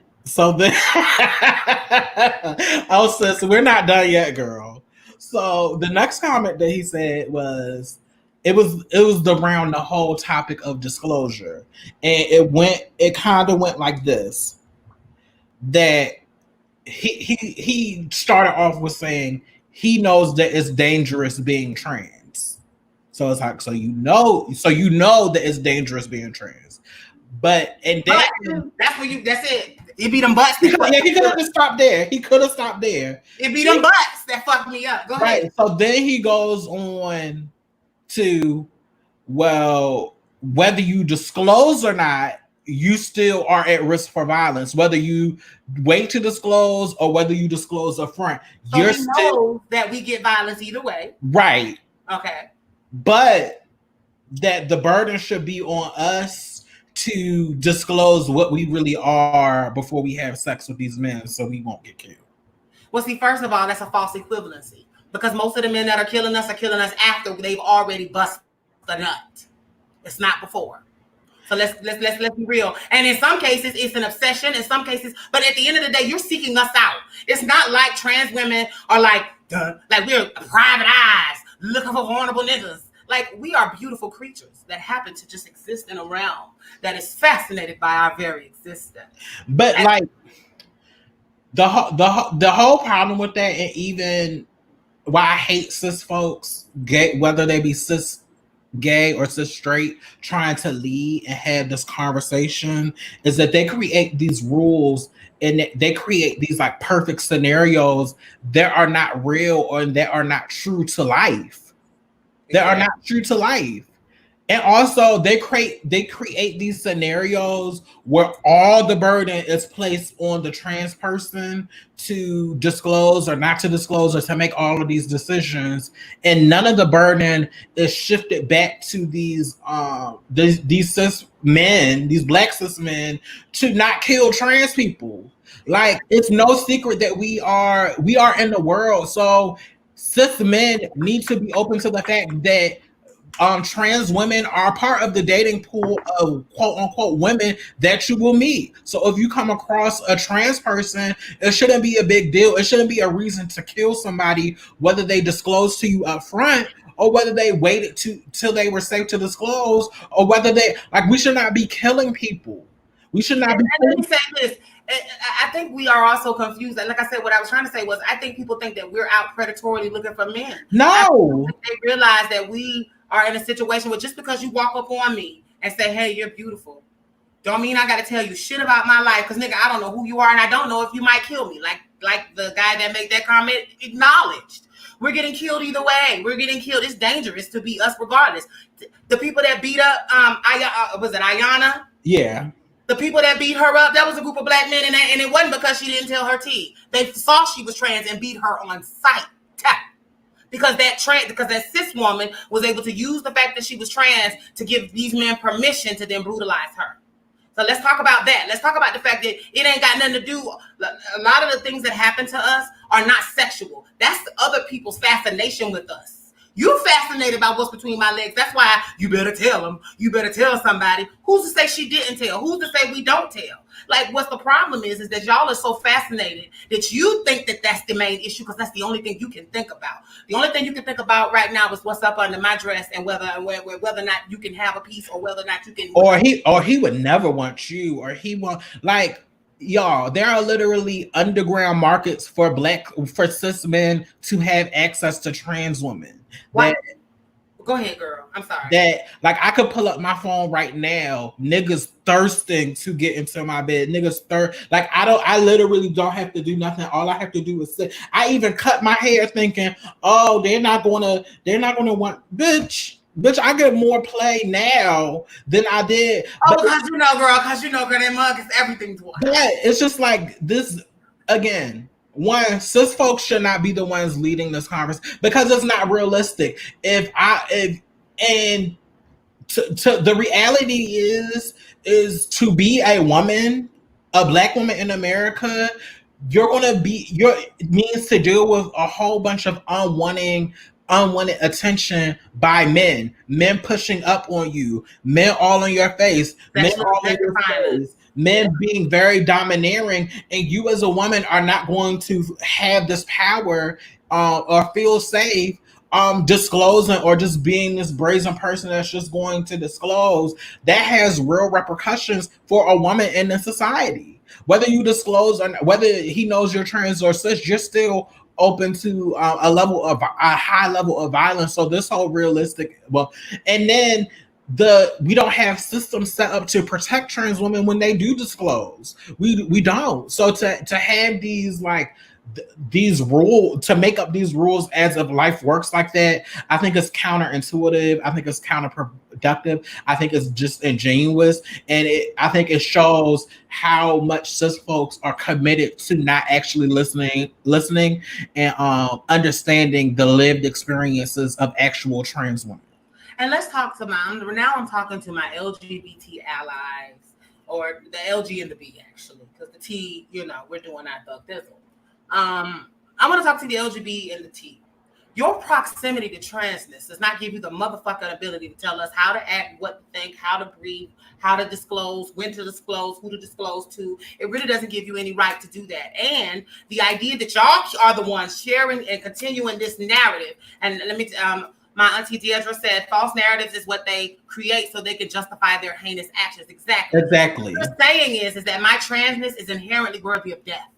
oh sis, we're not done yet, girl. So the next comment that he said was it was around the whole topic of disclosure. And it kind of went like this. That he started off with saying he knows that it's dangerous being trans. So it's like, so you know that it's dangerous being trans. But and then that's it. It be them butts. He could have just stopped there. He could have stopped there. It be them butts that fucked me up. Go ahead. So then he goes on to, well, whether you disclose or not, you still are at risk for violence. Whether you wait to disclose or whether you disclose up front, so you're still that we get violence either way. Right. Okay. But that the burden should be on us to disclose what we really are before we have sex with these men, so we won't get killed. Well, see, first of all, that's a false equivalency, because most of the men that are killing us after they've already busted the nut. It's not before. So let's be real. And in some cases, it's an obsession. In some cases, but at the end of the day, you're seeking us out. It's not like trans women are like we're private eyes looking for vulnerable niggas. Like, we are beautiful creatures that happen to just exist in a realm that is fascinated by our very existence. But like the whole problem with that, and even why I hate cis folks, gay, whether they be cis gay or cis straight, trying to lead and have this conversation, is that they create these rules and they create these like perfect scenarios that are not real or that are not true to life. That are not true to life. And also they create these scenarios where all the burden is placed on the trans person to disclose or not to disclose or to make all of these decisions, and none of the burden is shifted back to these cis men, these Black cis men, to not kill trans people. Like, it's no secret that we are in the world. So cis men need to be open to the fact that trans women are part of the dating pool of quote unquote women that you will meet. So if you come across a trans person, it shouldn't be a big deal. It shouldn't be a reason to kill somebody, whether they disclose to you up front or whether they waited till they were safe to disclose, or whether we should not be killing people. We should not be. Let me say this. I think we are also confused. Like I said, what I was trying to say was, I think people think that we're out predatorily looking for men. No. They realize that we are in a situation where just because you walk up on me and say, hey, you're beautiful, don't mean I got to tell you shit about my life, because nigga, I don't know who you are and I don't know if you might kill me. Like the guy that made that comment acknowledged. We're getting killed either way. We're getting killed. It's dangerous to be us regardless. The people that beat up was it Ayanna? Yeah. The people that beat her up, that was a group of Black men, and it wasn't because she didn't tell her tea. They saw she was trans and beat her on sight. Because that cis woman was able to use the fact that she was trans to give these men permission to then brutalize her. So let's talk about that. Let's talk about the fact that it ain't got nothing to do. A lot of the things that happen to us are not sexual. That's other people's fascination with us. You're fascinated about what's between my legs. That's why you better tell them. You better tell somebody. Who's to say she didn't tell? Who's to say we don't tell? Like, what's the problem is that y'all are so fascinated that you think that that's the main issue, because that's the only thing you can think about. The only thing you can think about right now is what's up under my dress and whether or not you can have a piece, or whether or not you can. Or he would never want you, or he want, like, y'all, there are literally underground markets for cis men to have access to trans women. Go ahead, girl. I'm sorry. That, like, I could pull up my phone right now. Niggas thirsting to get into my bed. Like, I literally don't have to do nothing. All I have to do is sit. I even cut my hair thinking, oh, they're not gonna want, bitch, I get more play now than I did. Oh, because you know, girl, that mug is everything to us. But it's just like this, again, one, cis folks should not be the ones leading this conversation because it's not realistic. And the reality is to be a woman, a black woman in America, it means to deal with a whole bunch of unwanted attention by men pushing up on you, men all in your face, men all in your face, men being very domineering, and you as a woman are not going to have this power or feel safe disclosing or just being this brazen person that's just going to disclose. That has real repercussions for a woman in the society. Whether you disclose or not, whether he knows you're trans or cis, you're still open to a high level of violence. So this whole realistic, and then we don't have systems set up to protect trans women when they do disclose. We don't. So to have these rules, to make up these rules as if life works like that, I think it's counterintuitive. I think it's counterproductive. I think it's just ingenuous, and I think it shows how much cis folks are committed to not actually listening and understanding the lived experiences of actual trans women. And let's talk to I'm talking to my LGBT allies, or the LG and the B, actually, because the T, we're doing our thug thizzle. I want to talk to the LGBT and the T. Your proximity to transness does not give you the motherfucking ability to tell us how to act, what to think, how to breathe, how to disclose, when to disclose, who to disclose to. It really doesn't give you any right to do that. And the idea that y'all are the ones sharing and continuing this narrative, and let me my auntie Deidre said, false narratives is what they create so they can justify their heinous actions. Exactly. What you're saying is that my transness is inherently worthy of death.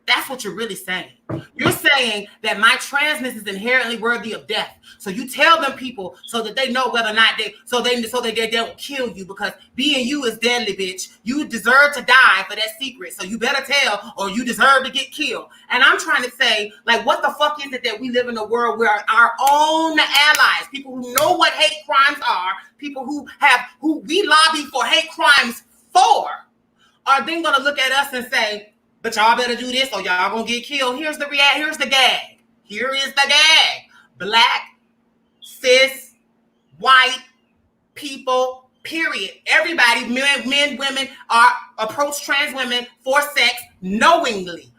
That's what you're really saying. You're saying that my transness is inherently worthy of death. So you tell them people so that they know whether or not they don't kill you, because being you is deadly, bitch. You deserve to die for that secret. So you better tell, or you deserve to get killed. And I'm trying to say, what the fuck is it that we live in a world where our own allies, people who know what hate crimes are, people who we lobby for hate crimes for, are then going to look at us and say, but y'all better do this or y'all gonna get killed. Here's the gag. Here is the gag. Black, cis, white people, period. Everybody, men, women, approach trans women for sex knowingly.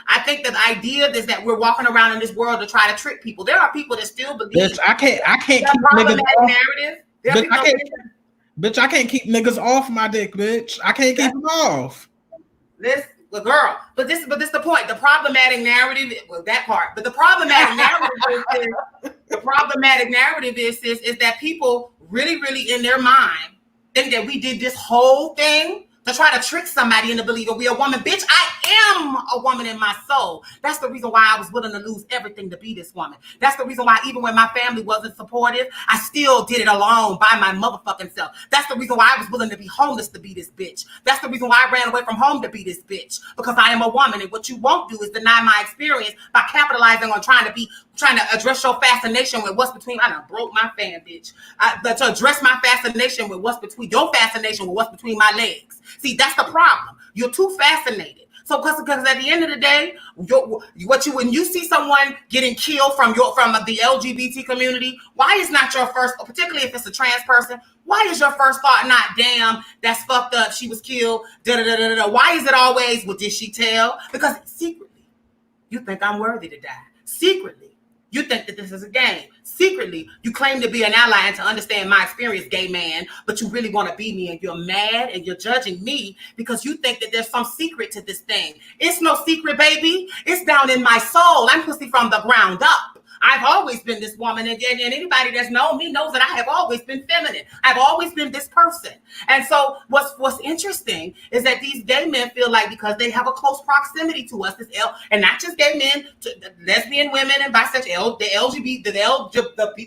I think that the idea is that we're walking around in this world to try to trick people. There are people that still believe. Bitch, I can't keep niggas off. Bitch, I can't keep niggas off my dick, bitch. I can't keep them off. But this is the point. The problematic narrative, that part. But the problematic narrative is that people really, really in their mind think that we did this whole thing to try to trick somebody into believing we're a woman. Bitch, I am a woman in my soul. That's the reason why I was willing to lose everything to be this woman. That's the reason why even when my family wasn't supportive, I still did it alone by my motherfucking self. That's the reason why I was willing to be homeless to be this bitch. That's the reason why I ran away from home to be this bitch. Because I am a woman, and what you won't do is deny my experience by capitalizing on trying to address your fascination with what's between. I done broke my fan, bitch. To address my fascination with what's between your fascination with what's between my legs. See, that's the problem. You're too fascinated. So, because at the end of the day, when you see someone getting killed from the LGBT community, why is not your first, particularly if it's a trans person, why is your first thought not, damn, that's fucked up, she was killed, da-da-da-da-da? Why is it always, well, did she tell? Because secretly, you think I'm worthy to die. Secretly, you think that this is a game. Secretly, you claim to be an ally and to understand my experience, gay man, but you really want to be me, and you're mad and you're judging me because you think that there's some secret to this thing. It's no secret, baby. It's down in my soul. I'm pussy from the ground up. I've always been this woman, and anybody that's known me knows that I have always been feminine. I've always been this person. And so what's interesting is that these gay men feel like because they have a close proximity to us, and not just gay men, to lesbian women and bisexual, the LGBT,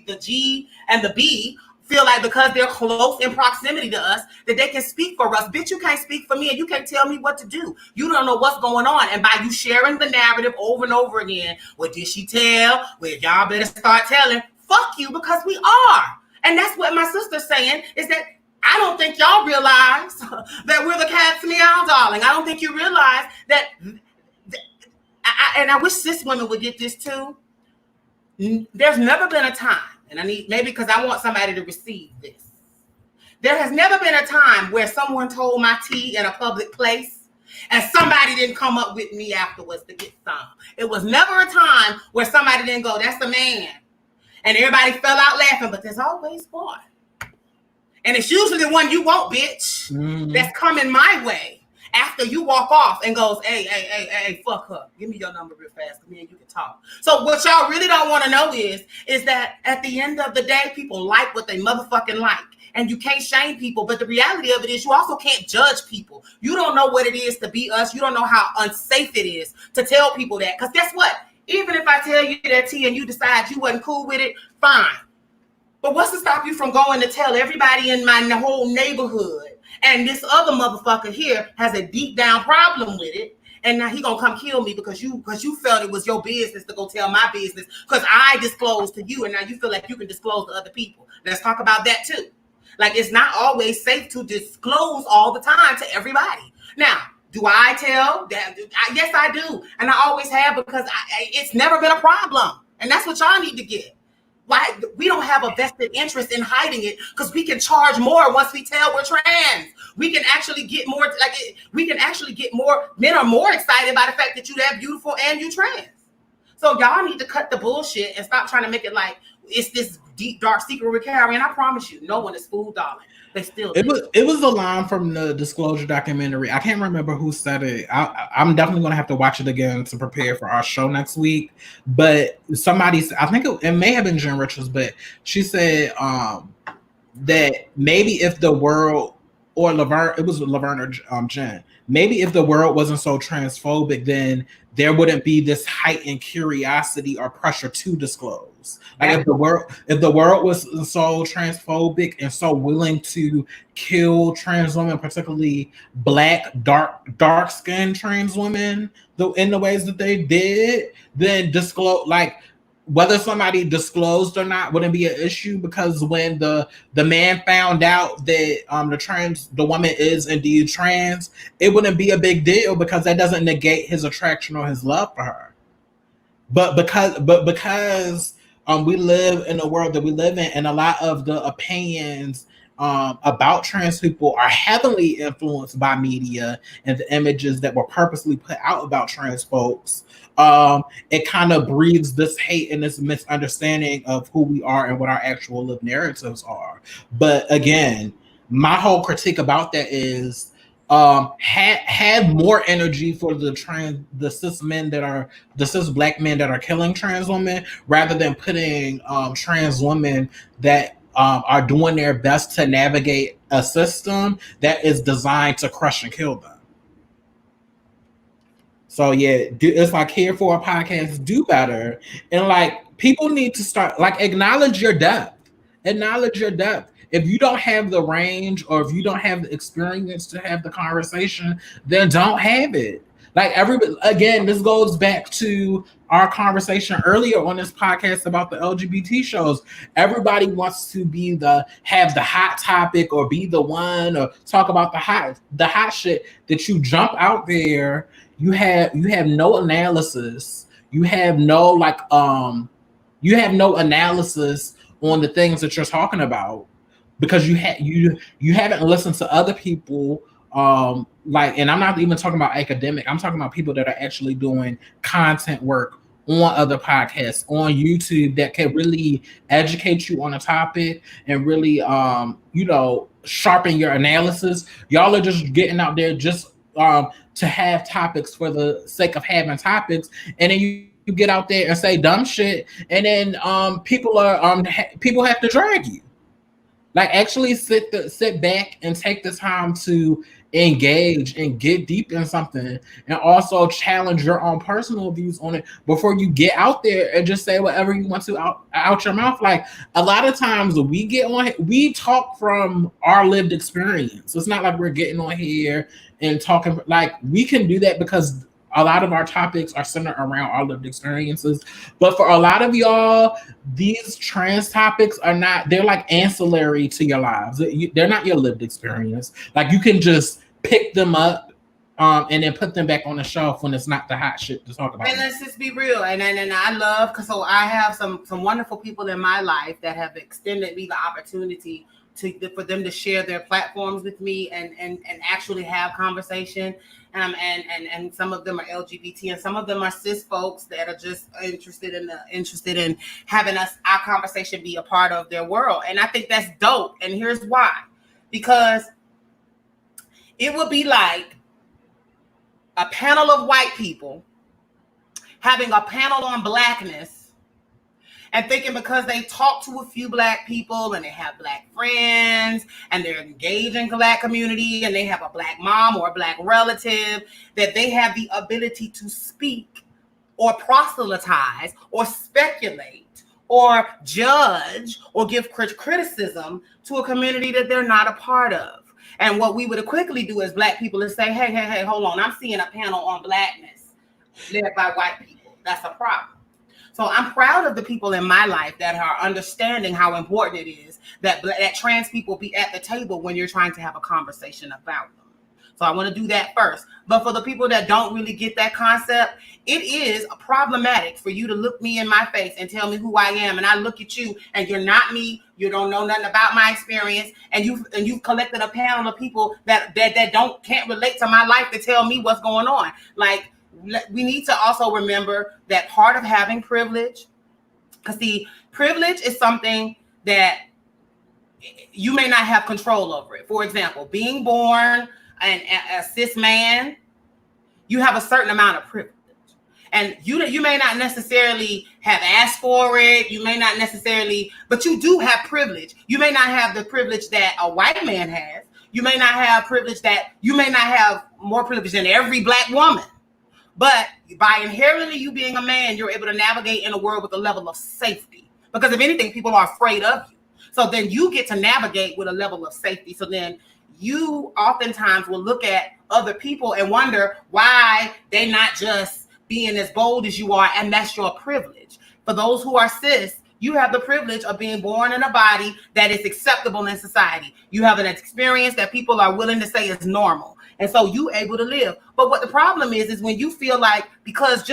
the G and the B, feel like because they're close in proximity to us that they can speak for us. Bitch, you can't speak for me, and you can't tell me what to do. You don't know what's going on. And by you sharing the narrative over and over again, well, did she tell? Well, y'all better start telling. Fuck you, because we are. And that's what my sister's saying, is that I don't think y'all realize that we're the cat's meow, darling. I don't think you realize that. And I wish cis women would get this too. There's never been a time, and I need, maybe because I want somebody to receive this. There has never been a time where someone told my tea in a public place and somebody didn't come up with me afterwards to get some. It was never a time where somebody didn't go, that's the man. And everybody fell out laughing, but there's always one. And it's usually the one you want, bitch, that's coming my way after you walk off and goes, hey, fuck her. Give me your number real fast, because me and you can talk. So what y'all really don't want to know is that at the end of the day, people like what they motherfucking like. And you can't shame people. But the reality of it is you also can't judge people. You don't know what it is to be us. You don't know how unsafe it is to tell people that. Because guess what? Even if I tell you that tea and you decide you wasn't cool with it, fine. But what's to stop you from going to tell everybody in my whole neighborhood, and this other motherfucker here has a deep down problem with it, and now he gonna come kill me because you felt it was your business to go tell my business because I disclosed to you, and now you feel like you can disclose to other people. Let's talk about that too. Like, it's not always safe to disclose all the time to everybody. Now, do I tell that? Yes, I do, and I always have, because it's never been a problem, and that's what y'all need to get. Why we don't have a vested interest in hiding it, because we can charge more once we tell we're trans. We can actually get more, men are more excited by the fact that you that beautiful and you trans. So y'all need to cut the bullshit and stop trying to make it like it's this deep, dark secret we're carrying. I promise you, no one is fooled, darling. They still it was a line from the Disclosure documentary. I can't remember who said it. I'm definitely going to have to watch it again to prepare for our show next week. But somebody, I think it may have been Jen Richards, but she said that maybe if the world, or Laverne, it was Laverne or Jen, maybe if the world wasn't so transphobic, then there wouldn't be this heightened curiosity or pressure to disclose. Like if the world was so transphobic and so willing to kill trans women, particularly Black, dark-skinned trans women, in the ways that they did, then disclose, like, whether somebody disclosed or not wouldn't be an issue, because when the man found out that the woman is indeed trans, it wouldn't be a big deal, because that doesn't negate his attraction or his love for her. But because we live in the world that we live in, and a lot of the opinions about trans people are heavily influenced by media and the images that were purposely put out about trans folks, it kind of breeds this hate and this misunderstanding of who we are and what our actual lived narratives are. But again, my whole critique about that is had more energy for the cis Black men that are killing trans women, rather than putting trans women that are doing their best to navigate a system that is designed to crush and kill them. So yeah, it's like Here For a Podcast, do better. And like, people need to start, like, acknowledge your depth. If you don't have the range, or if you don't have the experience to have the conversation, then don't have it. Like, again, this goes back to our conversation earlier on this podcast about the LGBT shows. Everybody wants to have the hot topic, or be the one, or talk about the hot shit that you jump out there. You have no analysis. You have no analysis on the things that you're talking about, because you haven't listened to other people. And I'm not even talking about academic. I'm talking about people that are actually doing content work on other podcasts, on YouTube, that can really educate you on a topic and really, sharpen your analysis. Y'all are just getting out there just to have topics for the sake of having topics, and then you get out there and say dumb shit, and then people have to drag you. Like, actually sit back and take the time to engage and get deep in something, and also challenge your own personal views on it before you get out there and just say whatever you want to out your mouth. Like, a lot of times we talk from our lived experience. It's not like we're getting on here and talking, like, we can do that because A lot of our topics are centered around our lived experiences. But for a lot of y'all, these trans topics are not, they're like ancillary to your lives. They're not your lived experience. Like you can just pick them up and then put them back on the shelf when it's not the hot shit to talk about. And let's just be real. And I love, because so I have some wonderful people in my life that have extended me the opportunity for them to share their platforms with me and actually have conversation. And some of them are LGBT, and some of them are cis folks that are just interested in having our conversation be a part of their world. And I think that's dope. And here's why: because it would be like a panel of white people having a panel on blackness and thinking because they talk to a few black people and they have black friends and they're engaged in black community and they have a black mom or a black relative, that they have the ability to speak or proselytize or speculate or judge or give criticism to a community that they're not a part of. And what we would quickly do as black people is say, hey, hold on. I'm seeing a panel on blackness led by white people. That's a problem. So I'm proud of the people in my life that are understanding how important it is that trans people be at the table when you're trying to have a conversation about them. So I want to do that first. But for the people that don't really get that concept, it is problematic for you to look me in my face and tell me who I am. And I look at you and you're not me. You don't know nothing about my experience. And you've collected a panel of people that can't relate to my life to tell me what's going on. Like, we need to also remember that part of having privilege, because the privilege is something that you may not have control over it. For example, being born a cis man, you have a certain amount of privilege. And you may not necessarily have asked for it. You may not necessarily, but you do have privilege. You may not have the privilege that a white man has. You may not have privilege that you may not have more privilege than every black woman. But by inherently you being a man, you're able to navigate in a world with a level of safety. Because if anything, people are afraid of you. So then you get to navigate with a level of safety. So then you oftentimes will look at other people and wonder why they're not just being as bold as you are. And that's your privilege. For those who are cis, you have the privilege of being born in a body that is acceptable in society. You have an experience that people are willing to say is normal. And so you able to live. But what the problem is when you feel like, because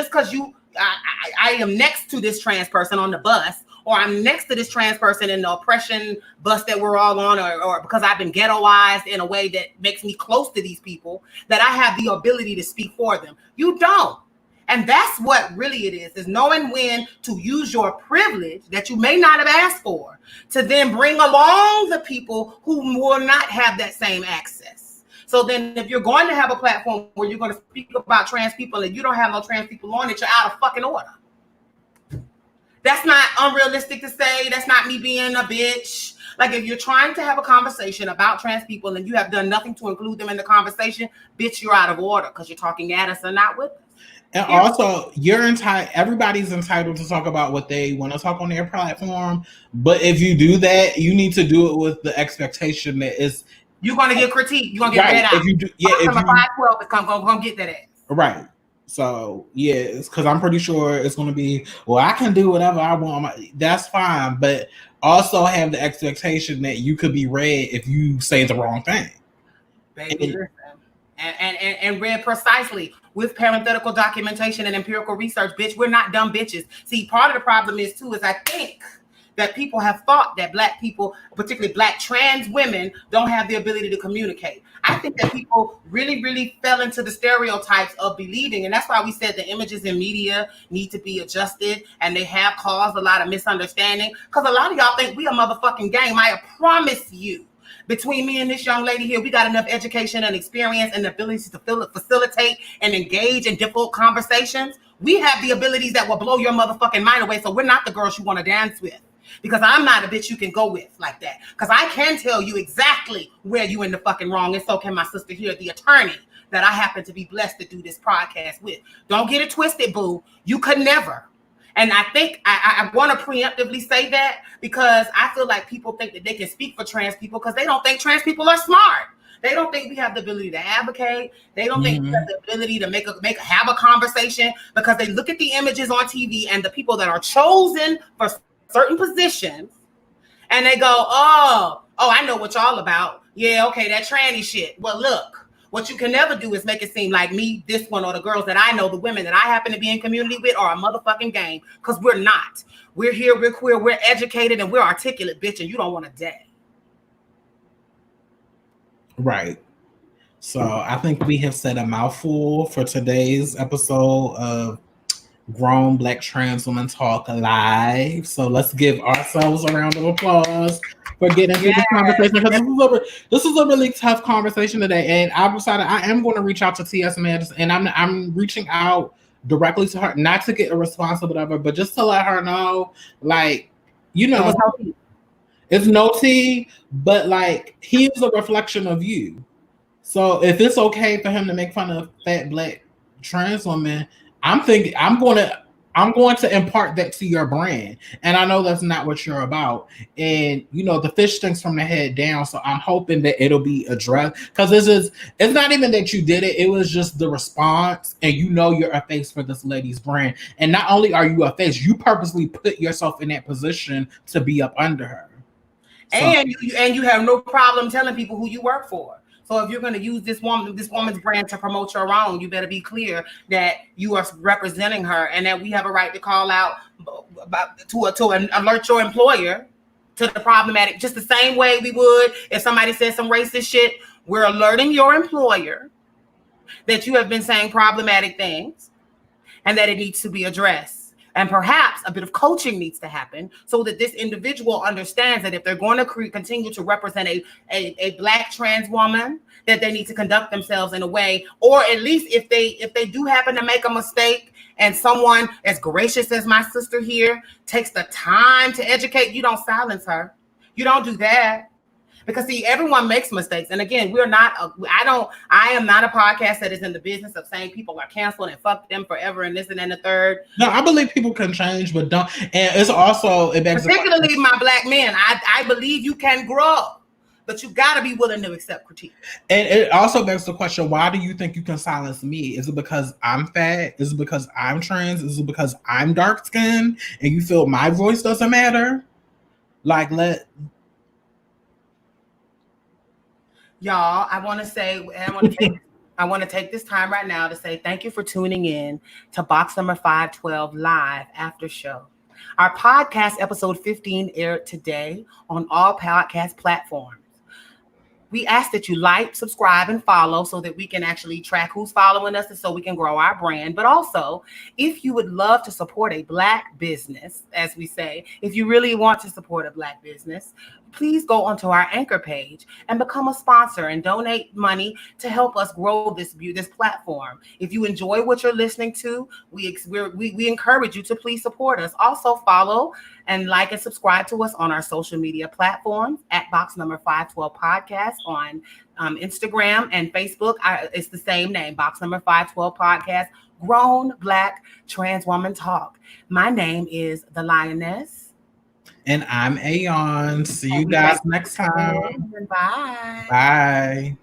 I am next to this trans person on the bus, or I'm next to this trans person in the oppression bus that we're all on, or because I've been ghettoized in a way that makes me close to these people, that I have the ability to speak for them. You don't. And that's what really it is knowing when to use your privilege that you may not have asked for to then bring along the people who will not have that same access. So then if you're going to have a platform where you're going to speak about trans people and you don't have no trans people on it, you're out of fucking order. That's not unrealistic to say. That's not me being a bitch. Like, if you're trying to have a conversation about trans people and you have done nothing to include them in the conversation, bitch, you're out of order because you're talking at us and not with us. And also, everybody's entitled to talk about what they want to talk on their platform. But if you do that, you need to do it with the expectation that you're going to get critique. You're going to get read out. If you do, if you 512 is going to get that ass. Right. So yeah, it's because I'm pretty sure it's going to be, well, I can do whatever I want. That's fine, but also have the expectation that you could be read if you say the wrong thing. Baby, and read precisely with parenthetical documentation and empirical research. Bitch, we're not dumb bitches. See, part of the problem is I think that people have thought that black people, particularly black trans women, don't have the ability to communicate. I think that people really, really fell into the stereotypes of believing. And that's why we said the images in media need to be adjusted, and they have caused a lot of misunderstanding. Because a lot of y'all think we a motherfucking game. I promise you, between me and this young lady here, we got enough education and experience and the ability to facilitate and engage in difficult conversations. We have the abilities that will blow your motherfucking mind away. So we're not the girls you want to dance with. Because I'm not a bitch you can go with like that. Because I can tell you exactly where you in the fucking wrong. And so can my sister here, the attorney that I happen to be blessed to do this podcast with. Don't get it twisted, boo. You could never. And I think I want to preemptively say that because I feel like people think that they can speak for trans people because they don't think trans people are smart. They don't think we have the ability to advocate. They don't think we Mhm. have the ability to have a conversation, because they look at the images on TV and the people that are chosen for certain positions, and they go, oh, I know what y'all about. Yeah, okay, that tranny shit. Well, look. What you can never do is make it seem like me, this one, or the girls that I know, the women that I happen to be in community with, are a motherfucking game. Because we're not. We're here, we're queer, we're educated, and we're articulate, bitch, and you don't want to day. Right. So I think we have said a mouthful for today's episode of Grown Black Trans Women Talk Live. So let's give ourselves a round of applause for getting into this conversation, because this is a really tough conversation today. And I've decided I am going to reach out to T.S. Madison, and I'm reaching out directly to her, not to get a response or whatever, but just to let her know, like, you know, it's no tea, but like, he is a reflection of you. So if it's okay for him to make fun of fat Black trans women, I'm going to impart that to your brand. And I know that's not what you're about. And you know, the fish stinks from the head down. So I'm hoping that it'll be addressed, because it's not even that you did it, it was just the response. And you know, you're a face for this lady's brand. And not only are you a face, you purposely put yourself in that position to be up under her. So, and you have no problem telling people who you work for. So if you're going to use this woman's brand to promote your own, you better be clear that you are representing her, and that we have a right to call out to alert your employer to the problematic, just the same way we would if somebody said some racist shit. We're alerting your employer that you have been saying problematic things and that it needs to be addressed. And perhaps a bit of coaching needs to happen so that this individual understands that if they're going to continue to represent a Black trans woman, that they need to conduct themselves in a way, or at least if they do happen to make a mistake and someone as gracious as my sister here takes the time to educate, you don't silence her. You don't do that. Because see, everyone makes mistakes. And again, I am not a podcast that is in the business of saying people are canceled and fuck them forever and this and then the third. No, I believe people can change, but don't. And it's also, particularly my Black men, I believe you can grow, but you got to be willing to accept critique. And it also begs the question, why do you think you can silence me? Is it because I'm fat? Is it because I'm trans? Is it because I'm dark skinned and you feel my voice doesn't matter? Like, y'all, I want to take this time right now to say thank you for tuning in to Box Number 512 Live After Show. Our podcast episode 15 aired today on all podcast platforms. We ask that you like, subscribe, and follow so that we can actually track who's following us and so we can grow our brand. But also, if you would love to support a Black business, as we say, if you really want to support a Black business, please go onto our Anchor page and become a sponsor and donate money to help us grow this platform. If you enjoy what you're listening to, we encourage you to please support us. Also follow and like and subscribe to us on our social media platforms at Box Number 512 Podcast on Instagram and Facebook. It's the same name, Box Number 512 Podcast, Grown Black Trans Woman Talk. My name is The Lioness. And I'm Aeon. See you guys next time. Bye. Bye.